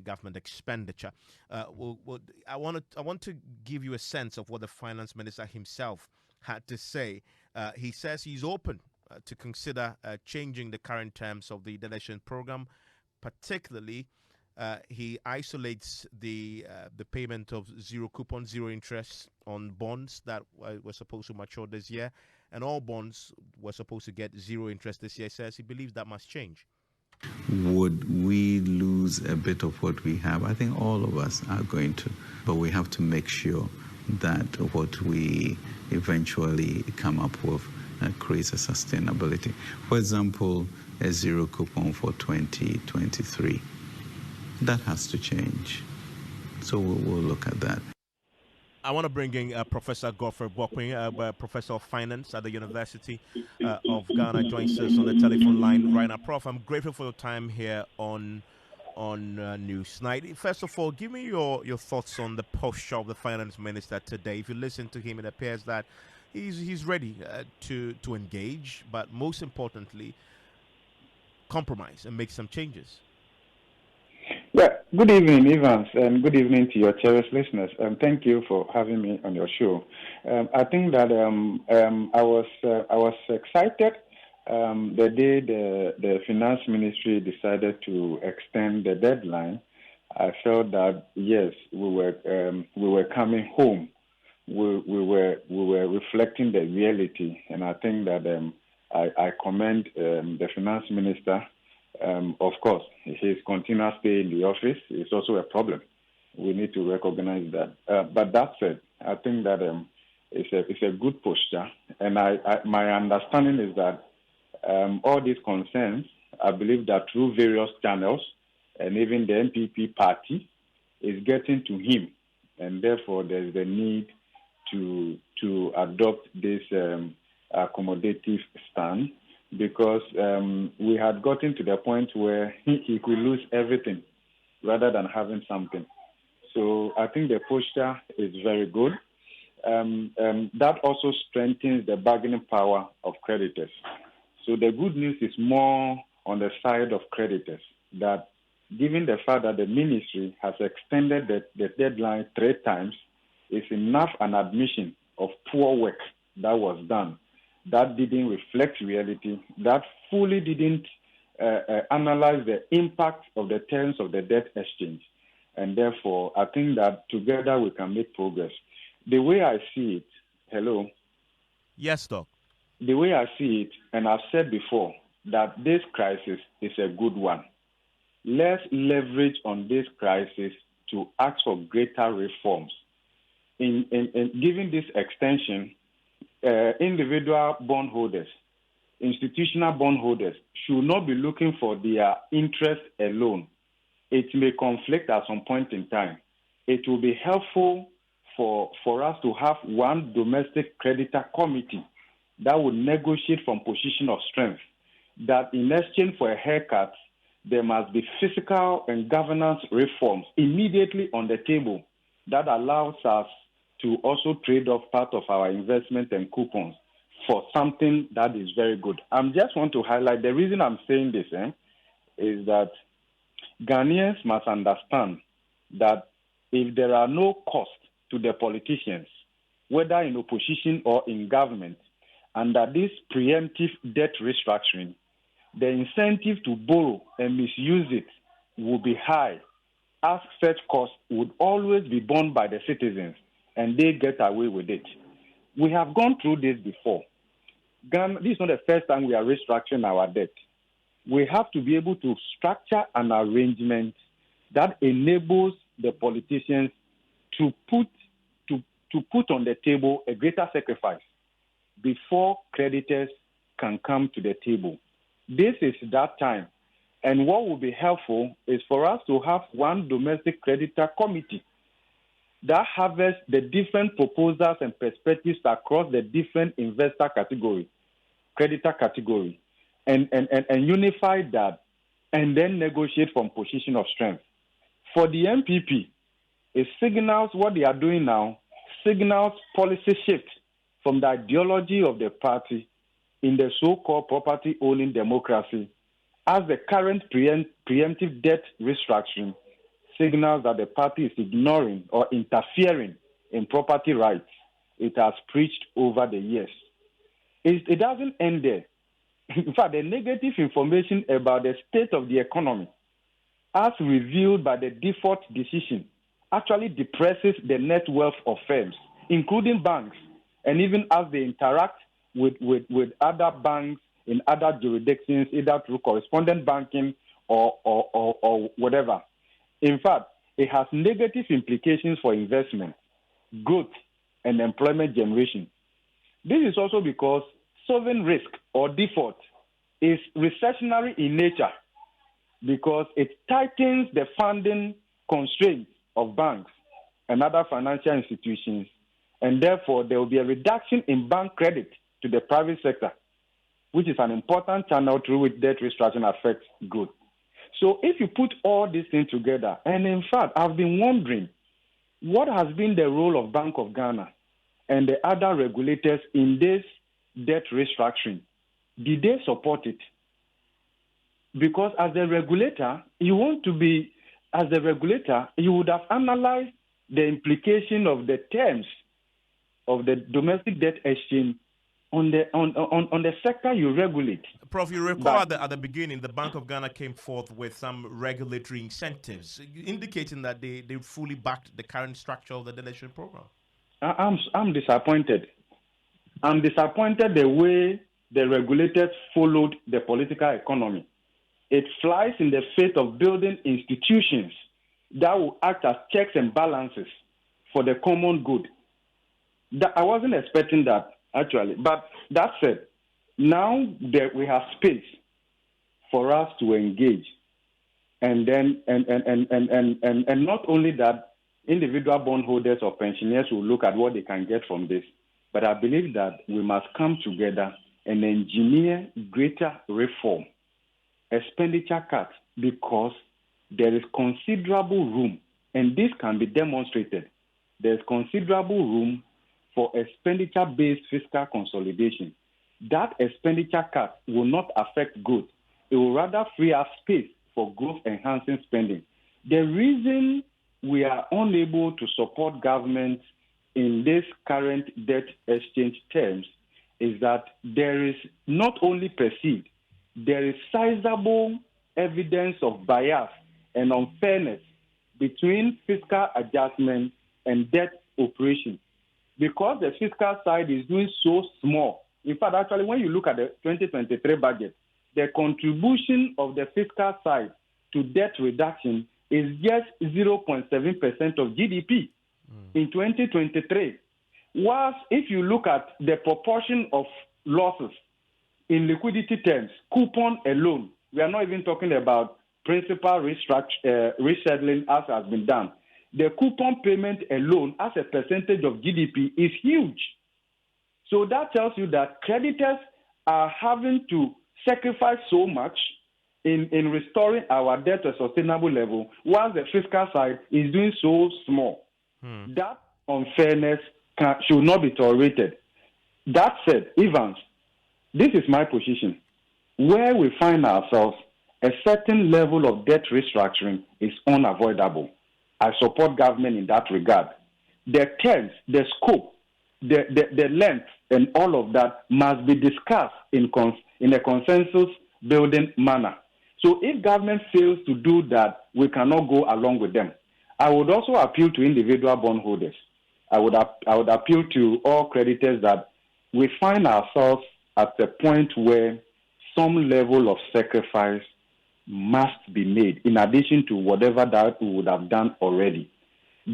government expenditure. I want to give you a sense of what the Finance Minister himself had to say. He says he's open to consider changing the current terms of the dedication program, particularly. He isolates the payment of zero coupon, zero interest on bonds that were supposed to mature this year, and all bonds were supposed to get zero interest this year. He says he believes that must change. Would we lose a bit of what we have? I think all of us are going to, but we have to make sure that what we eventually come up with creates a sustainability. For example, a zero coupon for 2023. That has to change. So we'll look at that. I want to bring in Professor Godfrey Bokwin, Professor of Finance at the University of Ghana, joins us on the telephone line right now. Prof, I'm grateful for your time here on Newsnight. First of all, give me your thoughts on the posture of the Finance Minister today. If you listen to him, it appears that he's ready to engage, but most importantly, compromise and make some changes. Yeah, good evening, Evans, and good evening to your cherished listeners. Thank you for having me on your show. I think that I was excited the day the Finance Ministry decided to extend the deadline. I felt that yes, we were coming home. We were reflecting the reality, and I think that I commend the Finance Minister. Of course, his continuous stay in the office is also a problem. We need to recognize that. But that said, I think that it's a good posture. And my understanding is that all these concerns, I believe that through various channels, and even the MPP party is getting to him. And therefore, there's the need to adopt this accommodative stand, because we had gotten to the point where he could lose everything rather than having something. So I think the posture is very good. That also strengthens the bargaining power of creditors. So the good news is more on the side of creditors, that given the fact that the ministry has extended the deadline 3 times, is enough an admission of poor work that was done, that didn't reflect reality, that fully didn't analyze the impact of the terms of the debt exchange. And therefore, I think that together we can make progress. The way I see it, hello? Yes, Doc. The way I see it, and I've said before, that this crisis is a good one. Let's leverage on this crisis to ask for greater reforms. In giving this extension, individual bondholders, institutional bondholders should not be looking for their interest alone. It may conflict at some point in time. It will be helpful for us to have one domestic creditor committee that would negotiate from position of strength, that in exchange for a haircut, there must be fiscal and governance reforms immediately on the table that allows us to also trade off part of our investment and coupons for something that is very good. I just want to highlight, the reason I'm saying this is that Ghanaians must understand that if there are no costs to the politicians, whether in opposition or in government, under this preemptive debt restructuring, the incentive to borrow and misuse it will be high, as such costs would always be borne by the citizens, and they get away with it. We have gone through this before. Ghana, this is not the first time we are restructuring our debt. We have to be able to structure an arrangement that enables the politicians to put on the table a greater sacrifice before creditors can come to the table. This is that time. And what will be helpful is for us to have one domestic creditor committee that harvests the different proposals and perspectives across the different investor category, creditor category, and unify that, and then negotiate from position of strength. For the MPP, it signals what they are doing now, signals policy shift from the ideology of the party in the so-called property-owning democracy, as the current preemptive debt restructuring signals that the party is ignoring or interfering in property rights it has preached over the years. It doesn't end there. In fact, the negative information about the state of the economy, as revealed by the default decision, actually depresses the net wealth of firms, including banks, and even as they interact with other banks in other jurisdictions, either through correspondent banking or whatever. In fact, it has negative implications for investment, growth, and employment generation. This is also because sovereign risk or default is recessionary in nature, because it tightens the funding constraints of banks and other financial institutions, and therefore there will be a reduction in bank credit to the private sector, which is an important channel through which debt restructuring affects growth. So if you put all these things together, and in fact, I've been wondering, what has been the role of Bank of Ghana and the other regulators in this debt restructuring? Did they support it? Because as a regulator, you would have analyzed the implication of the terms of the domestic debt exchange on the sector you regulate. Prof, you recall at the beginning, the Bank of Ghana came forth with some regulatory incentives, indicating that they fully backed the current structure of the debt exchange program. I'm disappointed. I'm disappointed the way the regulators followed the political economy. It flies in the face of building institutions that will act as checks and balances for the common good. I wasn't expecting that, actually. But that said, now that we have space for us to engage, and not only that, individual bondholders or pensioners will look at what they can get from this. But I believe that we must come together and engineer greater reform, expenditure cuts, because there is considerable room, and this can be demonstrated. There's considerable room for expenditure-based fiscal consolidation. That expenditure cut will not affect growth. It will rather free up space for growth-enhancing spending. The reason we are unable to support government in this current debt exchange terms is that there is not only perceived, there is sizable evidence of bias and unfairness between fiscal adjustment and debt operation. Because the fiscal side is doing so small. In fact, actually, when you look at the 2023 budget, the contribution of the fiscal side to debt reduction is just 0.7% of GDP in 2023. Whilst if you look at the proportion of losses in liquidity terms, coupon alone, we are not even talking about principal resettling as has been done. The coupon payment alone as a percentage of GDP is huge. So that tells you that creditors are having to sacrifice so much in restoring our debt to a sustainable level, while the fiscal side is doing so small. That unfairness should not be tolerated. That said, Evans, this is my position. Where we find ourselves, a certain level of debt restructuring is unavoidable. I support government in that regard. The terms, the scope, the length, and all of that must be discussed in a consensus-building manner. So if government fails to do that, we cannot go along with them. I would also appeal to individual bondholders. I would appeal to all creditors that we find ourselves at a point where some level of sacrifice must be made in addition to whatever that we would have done already.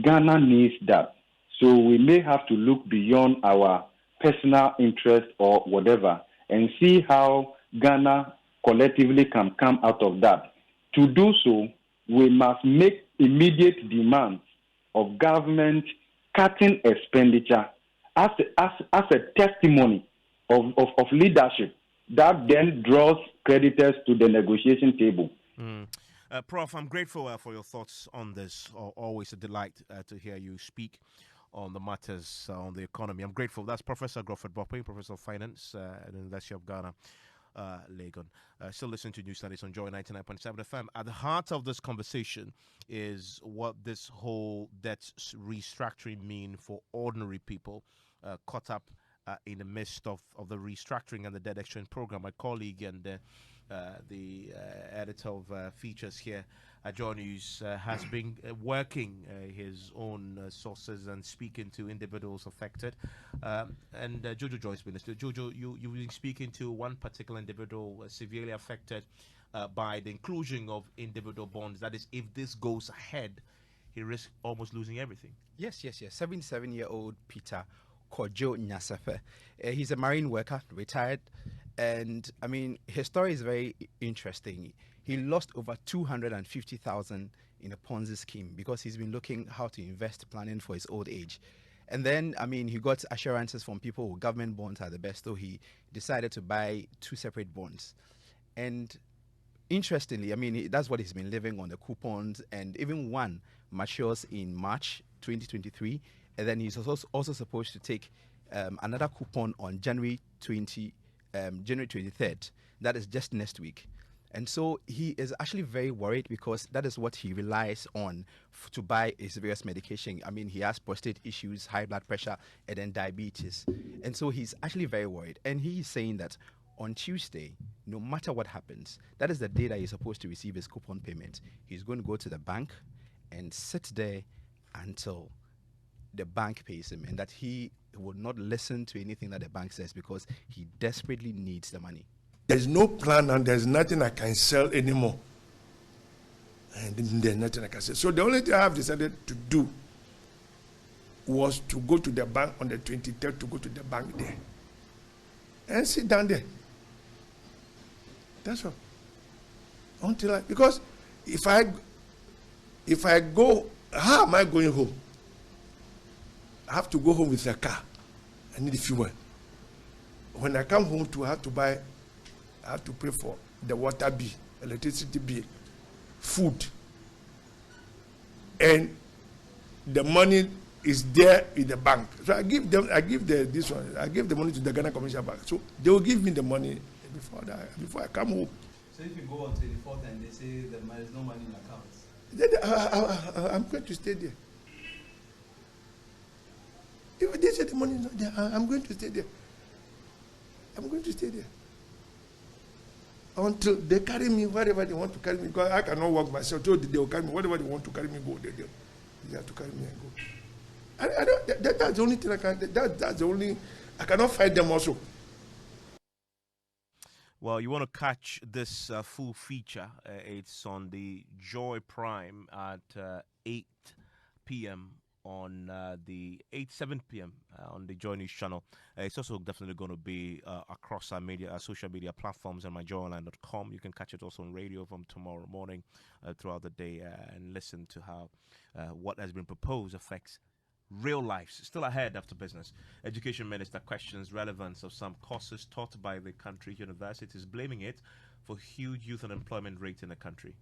Ghana needs that. So we may have to look beyond our personal interest or whatever and see how Ghana collectively can come out of that. To do so, we must make immediate demands of government cutting expenditure as a testimony of leadership that then draws creditors to the negotiation table. Prof, I'm grateful for your thoughts on this. Always a delight to hear you speak on the matters on the economy. I'm grateful. That's Professor Crawford Boppe, Professor of Finance at the University of Ghana, Legon. Still listening to News Studies on Joy 99.7 FM. At the heart of this conversation is what this whole debt restructuring mean for ordinary people caught up in the midst of the restructuring and the debt exchange program. My colleague and the editor of features here at Joy News has been working his own sources and speaking to individuals affected. And Jojo Joyce been listening. Jojo, you've been speaking to one particular individual severely affected by the inclusion of individual bonds. That is, if this goes ahead, he risks almost losing everything. Yes. 77-year-old Peter Kojo Nyasefe. He's a marine worker, retired. And I mean, his story is very interesting. He lost over 250,000 in a Ponzi scheme because he's been looking how to invest, planning for his old age. And then, I mean, he got assurances from people who government bonds are the best, so he decided to buy two separate bonds. And interestingly, I mean, that's what he's been living on, the coupons, and even one matures in March 2023, and then he's also supposed to take another coupon on January 23rd. That is just next week. And so he is actually very worried because that is what he relies on to buy his various medication. I mean, he has prostate issues, high blood pressure, and then diabetes. And so he's actually very worried. And he's saying that on Tuesday, no matter what happens, that is the day that he's supposed to receive his coupon payment. He's going to go to the bank and sit there until the bank pays him, and that he will not listen to anything that the bank says because he desperately needs the money. There's no plan and there's nothing I can sell anymore. And there's nothing I can sell. So the only thing I have decided to do was to go to the bank on the 23rd, to go to the bank there and sit down there. That's all. Because if I go, how am I going home? I have to go home with a car. I need a fuel. When I come home I have to pay for the water bill, electricity bill, food. And the money is there in the bank. So I give the money to the Ghana Commercial Bank. So they will give me the money before I come home. So if you go on 24th and they say there is no money in accounts? I'm going to stay there. If they say the money is not there, I'm going to stay there. I'm going to stay there. Until they carry me wherever they want to carry me. Because I cannot walk myself. So they will carry me. Whatever they want to carry me, go. They have to carry me and go. I don't, that's the only thing I can. That's the only. I cannot fight them also. Well, you want to catch this full feature. It's on the Joy Prime at 8 p.m. on the 7 p.m. On the Joy News channel. It's also definitely going to be across our social media platforms and myjoyonline.com. You can catch it also on radio from tomorrow morning throughout the day and listen to how what has been proposed affects real lives. Still ahead after business. Education Minister questions relevance of some courses taught by the country's universities, blaming it for huge youth unemployment rate in the country.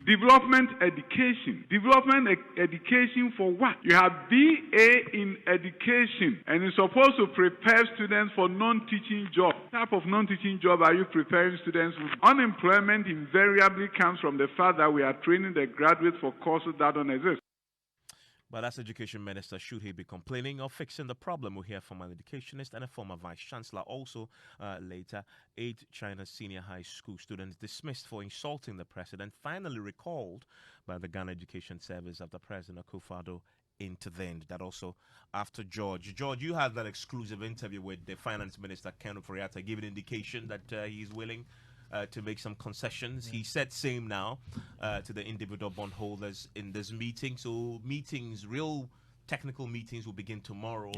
Development education. Development education for what? You have BA in education, and it's supposed to prepare students for non-teaching jobs. What type of non-teaching job are you preparing students with? Unemployment invariably comes from the fact that we are training the graduates for courses that don't exist. But as Education Minister, should he be complaining or fixing the problem? We'll hear from an educationist and a former Vice Chancellor. Also, later, 8 China senior high school students dismissed for insulting the president, finally recalled by the Ghana Education Service after President Akufo-Addo intervened. That also after George. George, you had that exclusive interview with the Finance Minister, Ken Ofori-Atta, giving indication that he's willing to make some concessions. He said same now to the individual bondholders in this meeting. So meetings, real technical meetings will begin tomorrow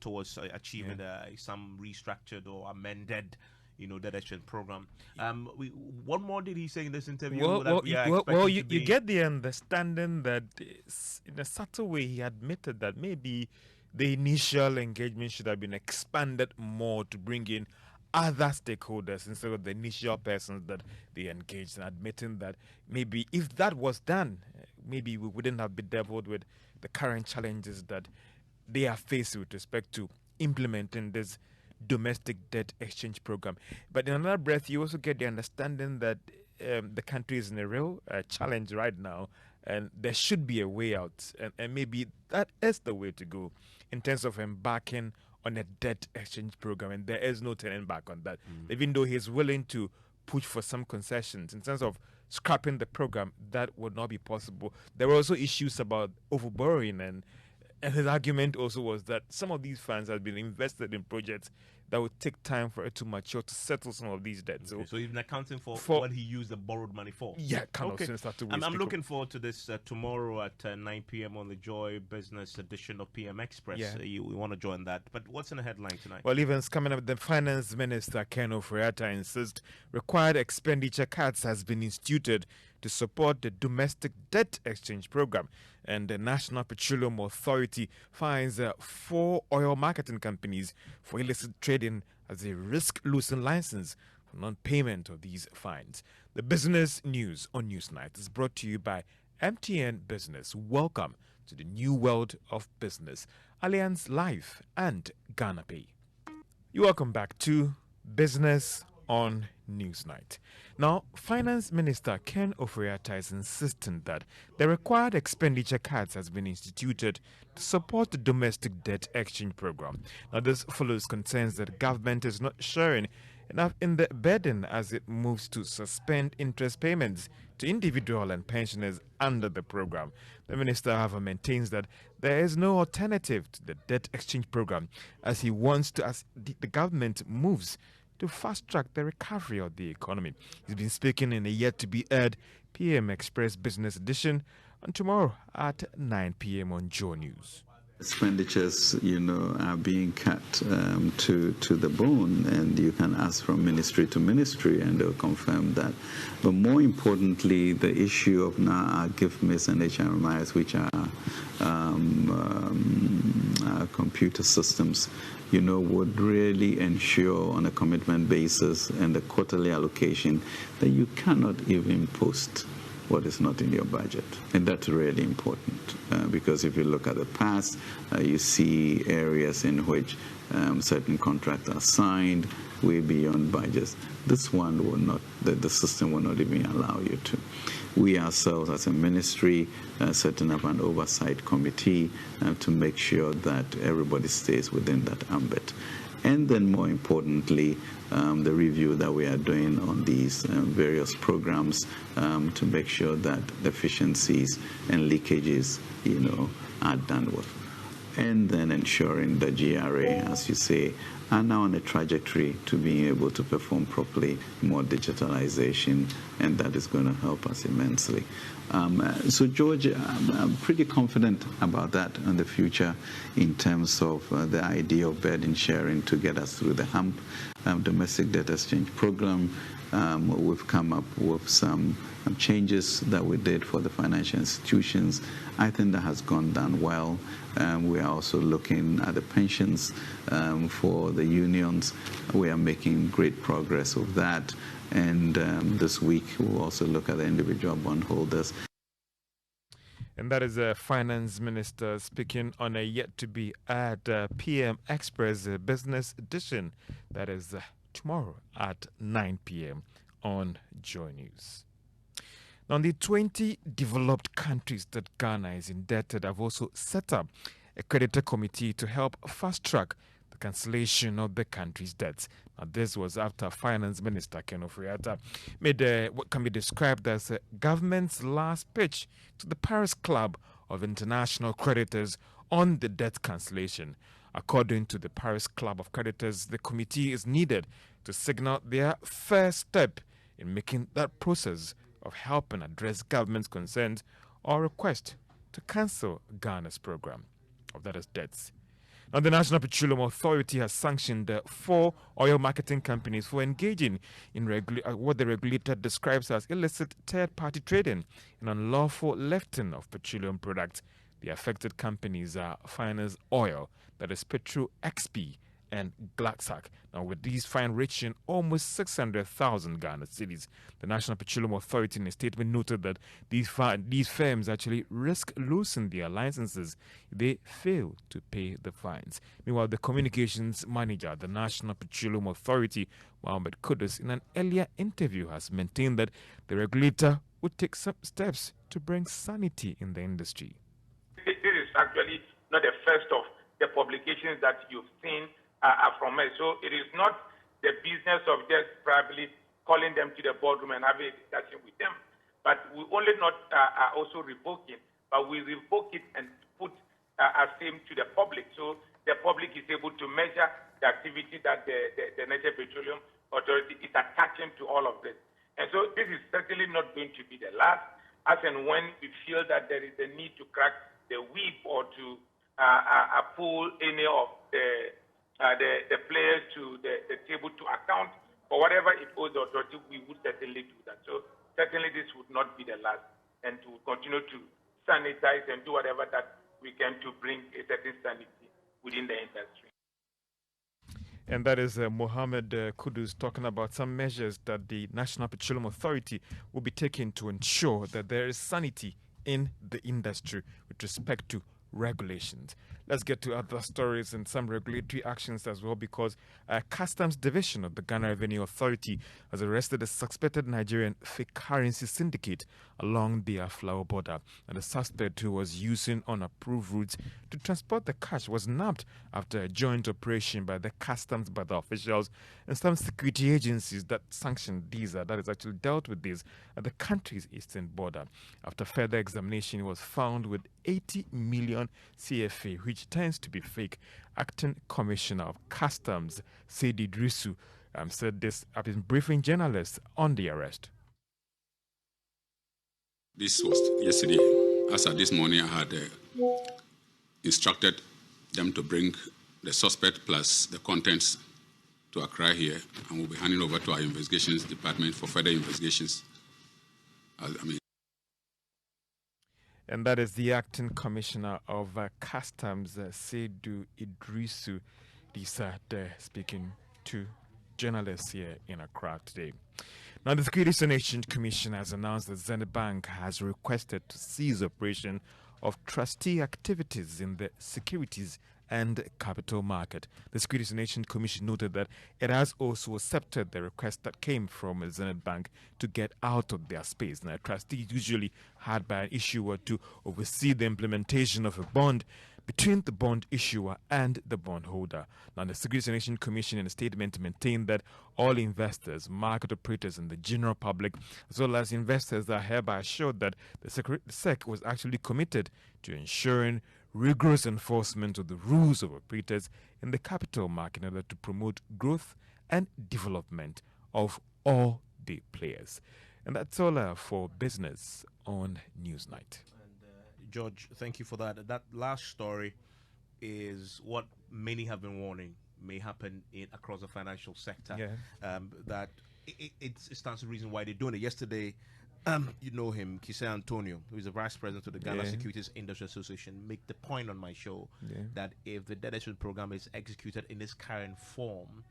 towards achieving some restructured or amended debt exchange program. What more did he say in this interview? You get the understanding that in a subtle way he admitted that maybe the initial engagement should have been expanded more to bring in other stakeholders instead of the initial persons that they engaged, and admitting that maybe if that was done, maybe we wouldn't have bedeviled with the current challenges that they are faced with respect to implementing this domestic debt exchange program. But in another breath, you also get the understanding that the country is in a real challenge right now, and there should be a way out, and maybe that is the way to go in terms of embarking on a debt exchange program, and there is no turning back on that. Even though he's willing to push for some concessions in terms of scrapping the program, that would not be possible. There were also issues about overborrowing, and his argument also was that some of these funds have been invested in projects that would take time for it to mature to settle some of these debts. Okay, so he's been accounting for what he used the borrowed money for. Yeah, kind okay. of. I'm looking forward to this tomorrow at 9 p.m. on the Joy Business edition of PM Express. We want to join that. But what's in the headline tonight? Well, events coming up. The Finance Minister, Ken Ofori-Atta, insists required expenditure cuts has been instituted to support the domestic debt exchange program. And the National Petroleum Authority fines 4 oil marketing companies for illicit trading as they risk losing license for non-payment of these fines. The business news on Newsnight is brought to you by MTN Business. Welcome to the new world of business. Allianz Life and Ghana Pay. You're welcome back to Business on Newsnight. Now, Finance Minister Ken Ofori-Atta is insisting that the required expenditure cuts has been instituted to support the domestic debt exchange program. Now, this follows concerns that the government is not sharing enough in the burden as it moves to suspend interest payments to individual and pensioners under the program. The minister, however, maintains that there is no alternative to the debt exchange program as he wants to, as the government moves to fast-track the recovery of the economy. He's been speaking in a yet-to-be-aired PM Express Business Edition on tomorrow at 9 p.m. on Joe News. Expenditures, are being cut to the bone, and you can ask from ministry to ministry, and they'll confirm that. But more importantly, the issue of now our gift miss and HMIs, which are computer systems, would really ensure on a commitment basis and a quarterly allocation that you cannot even post what is not in your budget. And that's really important because if you look at the past, you see areas in which certain contracts are signed way beyond budgets. This one will not, the system will not even allow you to. We ourselves as a ministry setting up an oversight committee to make sure that everybody stays within that ambit. And then more importantly, the review that we are doing on these various programs to make sure that deficiencies and leakages, are done with. And then ensuring that GRA, as you say, are now on a trajectory to being able to perform properly, more digitalization, and that is going to help us immensely. So, George, I'm pretty confident about that in the future in terms of the idea of burden sharing to get us through the hump. Domestic debt exchange program, we've come up with some changes that we did for the financial institutions. I think that has gone down well. We are also looking at the pensions for the unions. We are making great progress with that. And this week, we'll also look at the individual bondholders. And that is the Finance Minister speaking on a yet-to-be at PM Express Business Edition. That is tomorrow at 9 p.m. on Joy News. Now, the 20 developed countries that Ghana is indebted have also set up a creditor committee to help fast-track the cancellation of the country's debts. Now, this was after Finance Minister Ken Ofori-Atta made what can be described as a government's last pitch to the Paris Club of International Creditors on the debt cancellation. According to the Paris Club of Creditors, the committee is needed to signal their first step in making that process of helping address government's concerns or request to cancel Ghana's program of that is debts. Now, the National Petroleum Authority has sanctioned 4 oil marketing companies for engaging in what the regulator describes as illicit third-party trading and unlawful lifting of petroleum products. The affected companies are Finance Oil, that is Petro XP, and Glaxac. Now, with these fines reaching almost 600,000 Ghana cedis, the National Petroleum Authority in a statement noted that these firms actually risk losing their licenses if they fail to pay the fines. Meanwhile, the communications manager at the National Petroleum Authority, Mohammed Kudus, in an earlier interview has maintained that the regulator would take some steps to bring sanity in the industry. This is actually not the first of the publications that you've seen from us. So it is not the business of just probably calling them to the boardroom and having a discussion with them. But we only not also revoke it, but we revoke it and put a same to the public. So the public is able to measure the activity that the National Petroleum Authority is attaching to all of this. And so this is certainly not going to be the last, as and when we feel that there is a need to crack the whip or to pull any of the players to the table to account for whatever it owes the authority, we would certainly do that. So certainly this would not be the last, and to continue to sanitize and do whatever that we can to bring a certain sanity within the industry. And that is Mohammed Kudus talking about some measures that the National Petroleum Authority will be taking to ensure that there is sanity in the industry with respect to regulations. Let's get to other stories and some regulatory actions as well, because a customs division of the Ghana Revenue Authority has arrested a suspected Nigerian fake currency syndicate along the Aflao border. And the suspect, who was using unapproved routes to transport the cash, was nabbed after a joint operation by the customs border officials and some security agencies that sanctioned these, that is actually dealt with this at the country's eastern border. After further examination, he was found with 80 million CFA, which tends to be fake. Acting Commissioner of Customs, Saidi Drisu, said this after briefing journalists on the arrest. This was yesterday. As of this morning, I had instructed them to bring the suspect plus the contents to Accra here, and we'll be handing over to our investigations department for further investigations. And that is the Acting Commissioner of Customs, Seydou Idrisu Disa, speaking to journalists here in Accra today. Now, the Securities and Exchange Commission has announced that Zenith Bank has requested to cease operation of trustee activities in the Securities and capital market. The Securities and Exchange Commission noted that it has also accepted the request that came from Zenith Bank to get out of their space. Now, a trustee is usually hired by an issuer to oversee the implementation of a bond between the bond issuer and the bondholder. Now, the Securities and Exchange Commission in a statement maintained that all investors, market operators, and the general public, as well as investors, are hereby assured that the SEC was actually committed to ensuring rigorous enforcement of the rules of operators in the capital market in order to promote growth and development of all the players. And that's all for business on Newsnight. George, thank you for that. That last story is what many have been warning may happen across the financial sector. Yeah. That it stands to reason why they're doing it. Yesterday, you know him, Kise Antonio, who is the vice president of the Ghana Securities Industry Association, make the point on my show that if the debt exchange program is executed in its current form,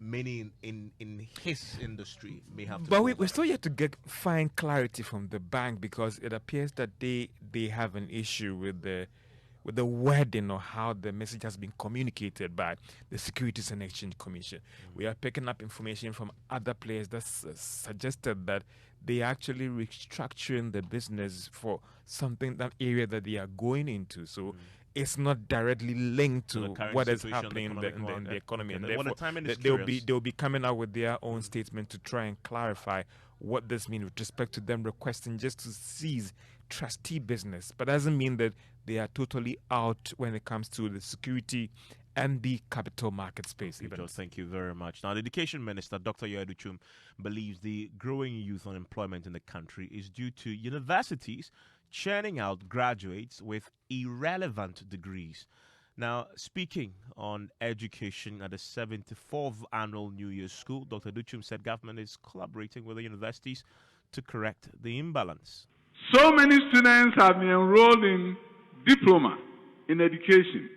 many in his industry may have to. But we're still yet to find clarity from the bank, because it appears that they have an issue with the wording or how the message has been communicated by the Securities and Exchange Commission. We are picking up information from other players that suggested that they are actually restructuring the business for that area that they are going into. So it's not directly linked to what is happening in the economy. And therefore, they'll be coming out with their own statement to try and clarify what this means with respect to them requesting just to cease trustee business. But doesn't mean that they are totally out when it comes to the security and the capital market space. George, thank you very much. Now, the Education Minister, Dr. Yoaduchum, believes the growing youth unemployment in the country is due to universities churning out graduates with irrelevant degrees. Now, speaking on education at the 74th Annual New Year's School, Dr. Duchum said government is collaborating with the universities to correct the imbalance. So many students have been enrolled in diploma in education.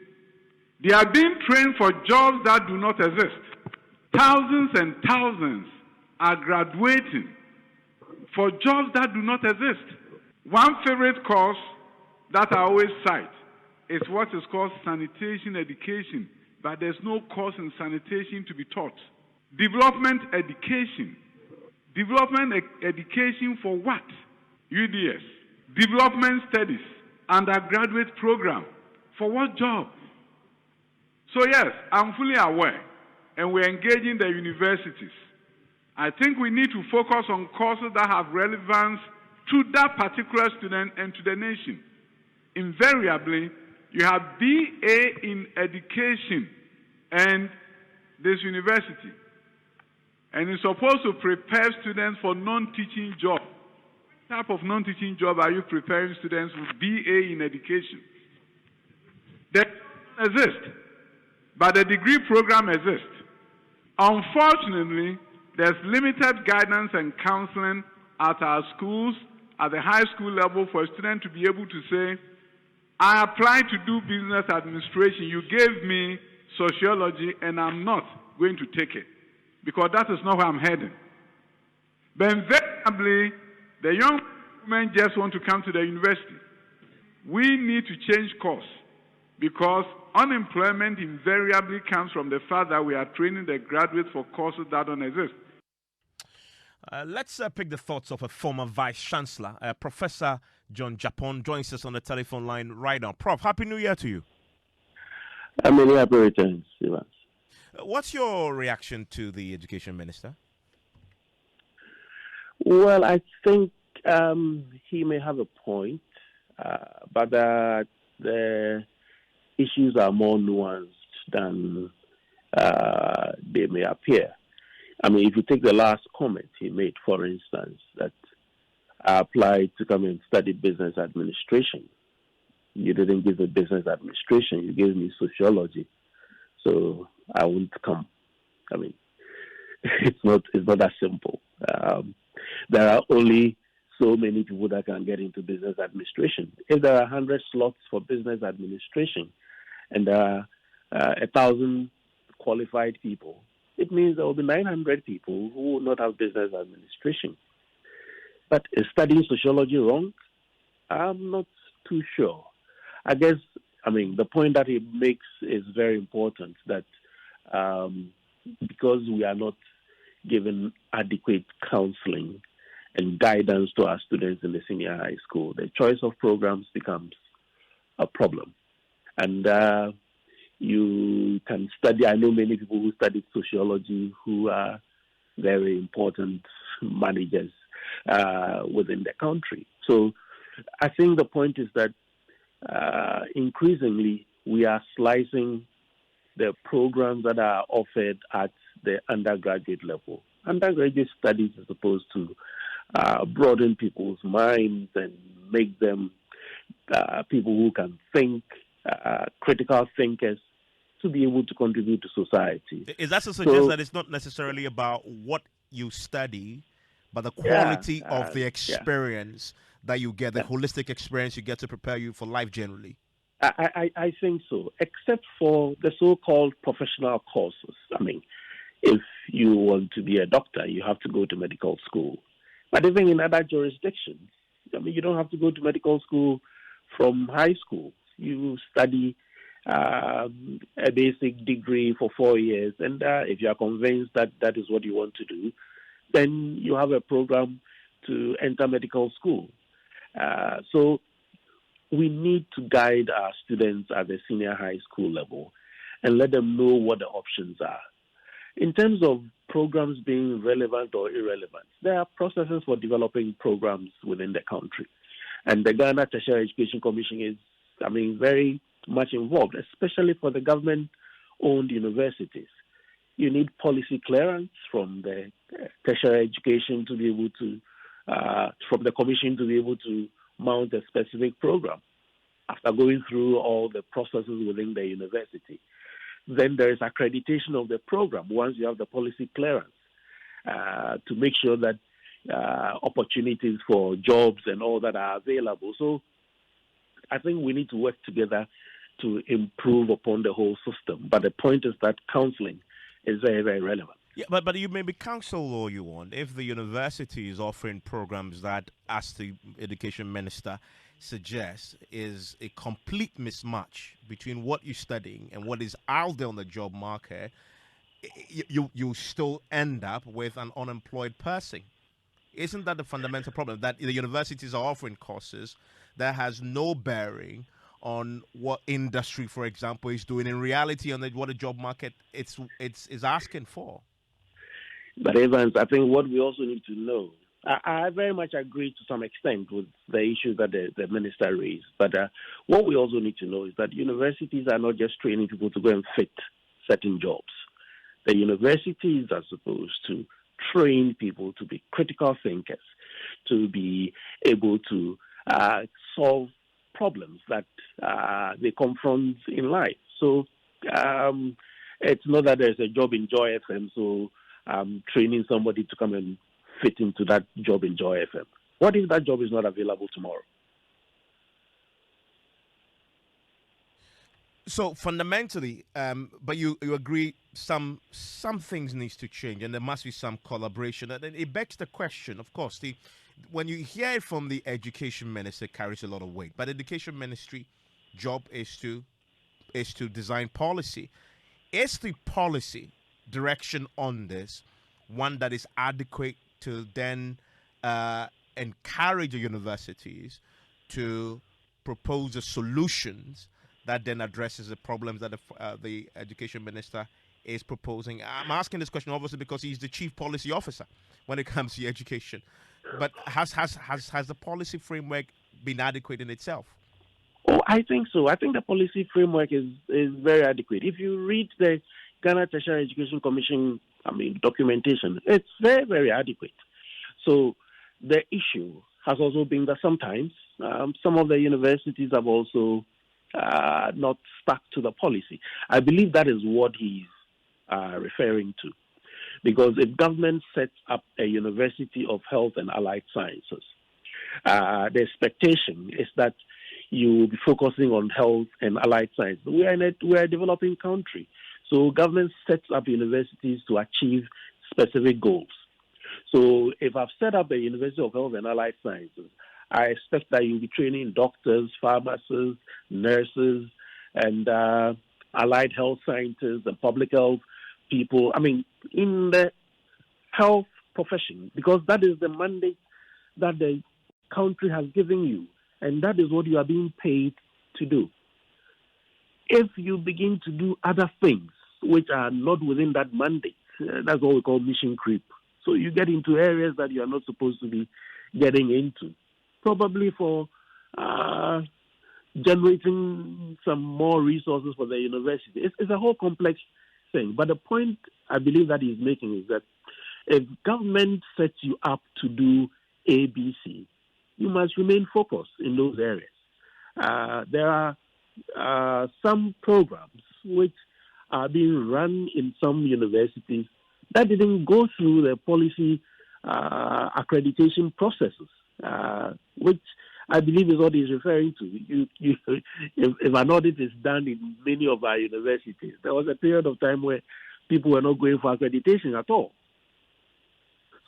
They are being trained for jobs that do not exist. Thousands and thousands are graduating for jobs that do not exist. One favorite course that I always cite is what is called sanitation education, but there's no course in sanitation to be taught. Development education. Development education for what? UDS. Development studies. Undergraduate program. For what job? So yes, I'm fully aware, and we're engaging the universities. I think we need to focus on courses that have relevance to that particular student and to the nation. Invariably, you have BA in education and this university, and it's supposed to prepare students for non-teaching jobs. What type of non-teaching job are you preparing students with BA in education? They don't exist, but the degree program exists. Unfortunately, there's limited guidance and counseling at our schools, at the high school level, for a student to be able to say, I applied to do business administration, you gave me sociology, and I'm not going to take it, because that is not where I'm heading. But invariably, the young men just want to come to the university. We need to change course, because unemployment invariably comes from the fact that we are training the graduates for courses that don't exist. Let's pick the thoughts of a former Vice Chancellor, Professor John Japon, joins us on the telephone line right now. Prof, Happy New Year to you. Many happy returns, Evans. What's your reaction to the Education Minister? Well, I think he may have a point, but the issues are more nuanced than they may appear. I mean, if you take the last comment he made, for instance, that I applied to come and study business administration. You didn't give me business administration, you gave me sociology. So I won't come. I mean, it's not that simple. There are only so many people that can get into business administration. If there are 100 slots for business administration and there are 1,000 qualified people, it means there will be 900 people who will not have business administration. But is studying sociology wrong? I'm not too sure. I guess I mean, the point that he makes is very important, that because we are not given adequate counseling and guidance to our students in the senior high school, the choice of programs becomes a problem. And you can study, I know many people who studied sociology who are very important managers within the country. So I think the point is that increasingly we are slicing the programs that are offered at the undergraduate level. Undergraduate studies are supposed to broaden people's minds and make them people who can think, critical thinkers, to be able to contribute to society. Is that to suggest that it's not necessarily about what you study, but the quality of the experience that you get, the holistic experience you get to prepare you for life generally? I think so, except for the so-called professional courses. I mean, if you want to be a doctor, you have to go to medical school. But even in other jurisdictions, I mean, you don't have to go to medical school from high school. You study a basic degree for 4 years, and if you are convinced that that is what you want to do, then you have a program to enter medical school. So we need to guide our students at the senior high school level and let them know what the options are. In terms of programs being relevant or irrelevant, there are processes for developing programs within the country. And the Ghana Tertiary Education Commission is, I mean, very much involved, especially for the government-owned universities. You need policy clearance from the tertiary education to be able to, from the commission to be able to mount a specific program after going through all the processes within the university. Then there is accreditation of the program once you have the policy clearance to make sure that opportunities for jobs and all that are available. So I think we need to work together to improve upon the whole system. But the point is that counseling is very, very relevant. Yeah, but you may be counsel all you want. If the university is offering programs that, as the education minister suggests, is a complete mismatch between what you're studying and what is out there on the job market, you still end up with an unemployed person. Isn't that the fundamental problem? That the universities are offering courses that has no bearing on what industry, for example, is doing in reality, on what the job market is asking for. But Evans, I think what we also need to know, I very much agree to some extent with the issues that the minister raised. But what we also need to know is that universities are not just training people to go and fit certain jobs. The universities are supposed to train people to be critical thinkers, to be able to solve problems that they confront in life. So it's not that there's a job in Joy FM, so I'm training somebody to come and fit into that job in Joy FM. What if that job is not available tomorrow? So fundamentally, but you agree some things needs to change, and there must be some collaboration. And it begs the question, of course, when you hear it from the education minister, it carries a lot of weight. But the education ministry job is to design policy. Is the policy direction on this one that is adequate to then encourage the universities to propose the solutions that then addresses the problems that the education minister is proposing? I'm asking this question obviously because he's the chief policy officer when it comes to education. But has the policy framework been adequate in itself? Oh, I think so. I think the policy framework is very adequate. If you read the Ghana Tertiary Education Commission, documentation, it's very, very adequate. So the issue has also been that sometimes some of the universities have also not stuck to the policy. I believe that is what he's referring to. Because if government sets up a University of Health and Allied Sciences, the expectation is that you will be focusing on health and allied sciences. We're a developing country. So government sets up universities to achieve specific goals. So if I've set up a University of Health and Allied Sciences, I expect that you'll be training doctors, pharmacists, nurses, and allied health scientists and public health people. I mean, in the health profession, because that is the mandate that the country has given you, and that is what you are being paid to do. If you begin to do other things which are not within that mandate, that's what we call mission creep. So you get into areas that you are not supposed to be getting into, probably for generating some more resources for the university. It's a whole complex thing. But the point I believe that he's making is that if government sets you up to do ABC, you must remain focused in those areas. There are some programs which are being run in some universities that didn't go through the policy accreditation processes, which I believe is what he's referring to. If an audit is done in many of our universities, there was a period of time where people were not going for accreditation at all.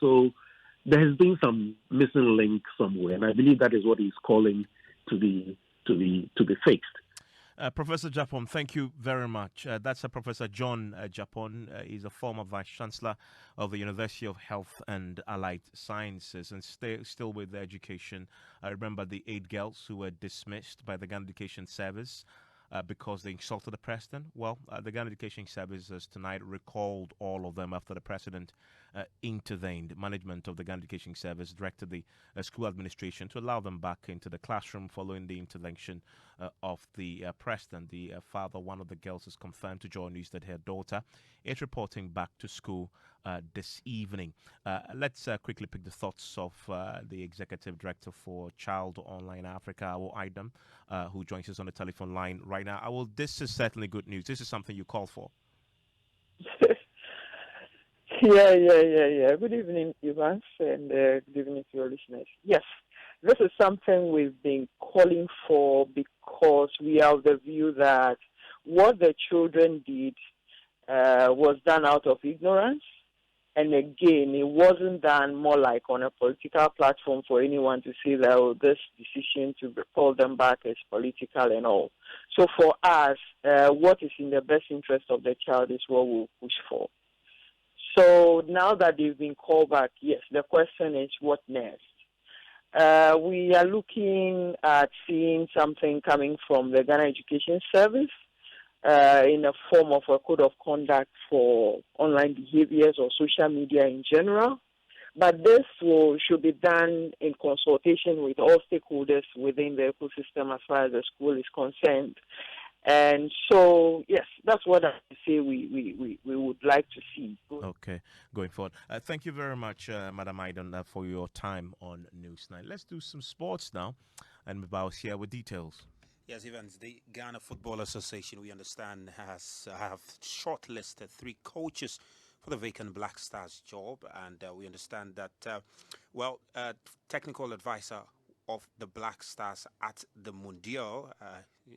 So there has been some missing link somewhere, and I believe that is what he's calling to be fixed. Professor Japon, thank you very much. That's Professor John Japon. He's a former Vice Chancellor of the University of Health and Allied Sciences and still with the education. I remember the 8 girls who were dismissed by the Ghana Education Service because they insulted the president. Well, the Ghana Education Service has tonight recalled all of them after the president intervened. Management of the Ghana Education Service directed the school administration to allow them back into the classroom following the intervention of the president. The father, one of the girls, has confirmed to Joy News that her daughter is reporting back to school this evening. Let's quickly pick the thoughts of the Executive Director for Child Online Africa, Awo Idam, who joins us on the telephone line right now. Awo, this is certainly good news. This is something you called for. Yeah. Good evening, Evans, and good evening to your listeners. Yes, this is something we've been calling for because we are of the view that what the children did was done out of ignorance. And again, it wasn't done more like on a political platform for anyone to say that this decision to pull them back is political and all. So for us, what is in the best interest of the child is what we'll push for. So now that they've been called back, yes, the question is what next? We are looking at seeing something coming from the Ghana Education Service in the form of a code of conduct for online behaviors or social media in general. But this should be done in consultation with all stakeholders within the ecosystem as far as the school is concerned. And so, yes, that's what I say we would like to see. Okay, going forward. Thank you very much, Madam Aidan, for your time on Newsnight. Let's do some sports now, and Mbao's here with details. Yes, Evans, the Ghana Football Association, we understand, have shortlisted 3 coaches for the vacant Black Stars job. And we understand that, technical advisor of the Black Stars at the Mundial,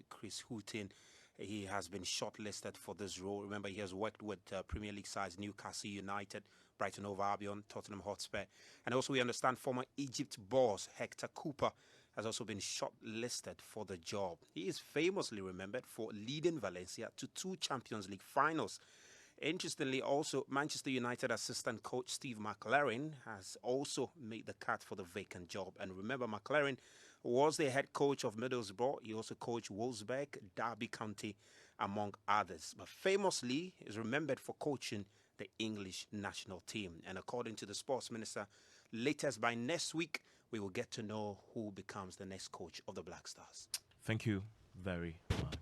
Chris Houghton, he has been shortlisted for this role. Remember, he has worked with Premier League sides Newcastle United, Brighton Hove Albion, Tottenham Hotspur. And also we understand former Egypt boss Hector Cooper has also been shortlisted for the job. He is famously remembered for leading Valencia to 2 Champions League finals. Interestingly, also, Manchester United assistant coach Steve McLaren has also made the cut for the vacant job. And remember, McLaren was the head coach of Middlesbrough. He also coached Wolfsburg, Derby County, among others. But famously, is remembered for coaching the English national team. And according to the sports minister, latest by next week, we will get to know who becomes the next coach of the Black Stars. Thank you very much.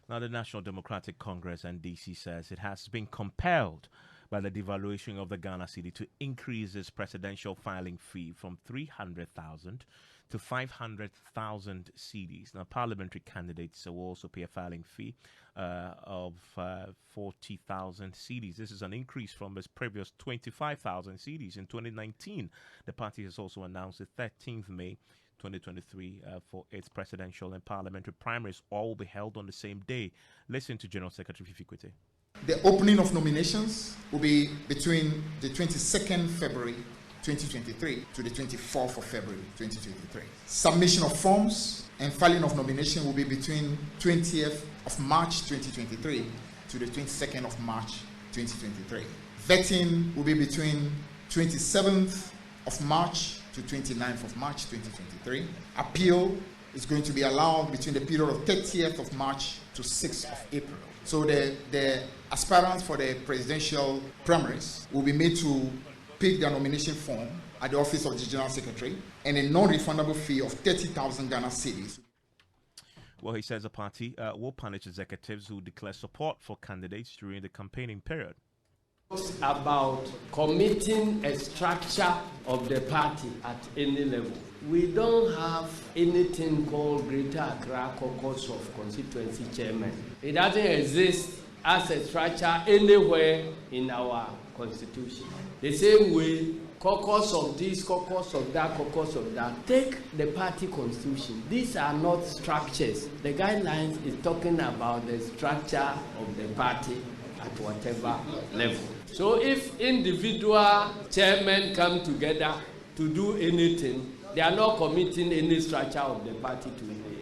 Now, the National Democratic Congress, NDC, says it has been compelled by the devaluation of the Ghana cedi to increase its presidential filing fee from 300,000 to 500,000 cedis. Now, parliamentary candidates will also pay a filing fee of 40,000 cedis. This is an increase from its previous 25,000 cedis in 2019. The party has also announced the 13th May 2023 for its presidential and parliamentary primaries. All will be held on the same day. Listen to General Secretary Fifi Kwete. The opening of nominations will be between the 22nd February 2023 to the 24th of February 2023. Submission of forms and filing of nomination will be between 20th of March 2023 to the 22nd of March 2023. Vetting will be between 27th of March to 29th of March 2023. Appeal is going to be allowed between the period of 30th of March to 6th of April. So the aspirants for the presidential primaries will be made to pick their nomination form at the office of the General Secretary and a non-refundable fee of 30,000 Ghana cedis. Well, he says the party will punish executives who declare support for candidates during the campaigning period. About committing a structure of the party at any level. We don't have anything called Greater Accra Caucus of Constituency Chairman. It doesn't exist as a structure anywhere in our constitution. The same way, caucus of this, caucus of that, caucus of that. Take the party constitution. These are not structures. The guidelines is talking about the structure of the party at whatever level. So if individual chairmen come together to do anything, they are not committing any structure of the party to anything.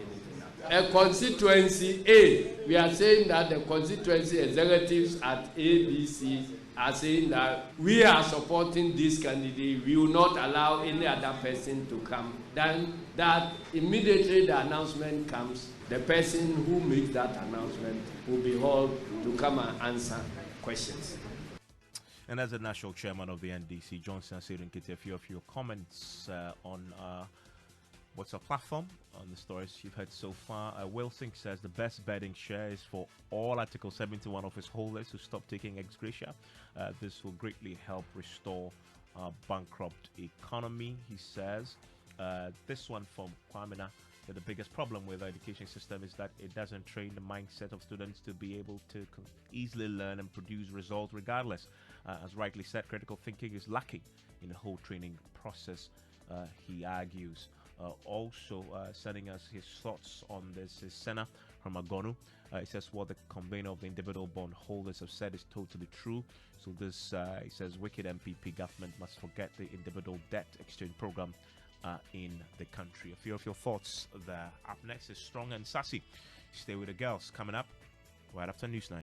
A constituency A, we are saying that the constituency executives at ABC are saying that we are supporting this candidate, we will not allow any other person to come. Then that immediately the announcement comes, the person who makes that announcement will be called to come and answer questions. And as the national chairman of the NDC, Johnson Asirin-Kitty, a few of your comments on what's our platform on the stories you've heard so far. Wilson says the best betting share is for all Article 71 office holders who stop taking ex gratia. This will greatly help restore our bankrupt economy, he says. This one from Kwamina, that the biggest problem with the education system is that it doesn't train the mindset of students to be able to easily learn and produce results regardless. As rightly said, critical thinking is lacking in the whole training process, he argues. Also sending us his thoughts on this is Senna from Agonu. He says what the convener of the individual bond holders have said is totally true. So this, he says, wicked MPP government must forget the individual debt exchange program in the country. A few of your thoughts there. Up next is Strong and Sassy. Stay with the girls. Coming up right after Newsnight.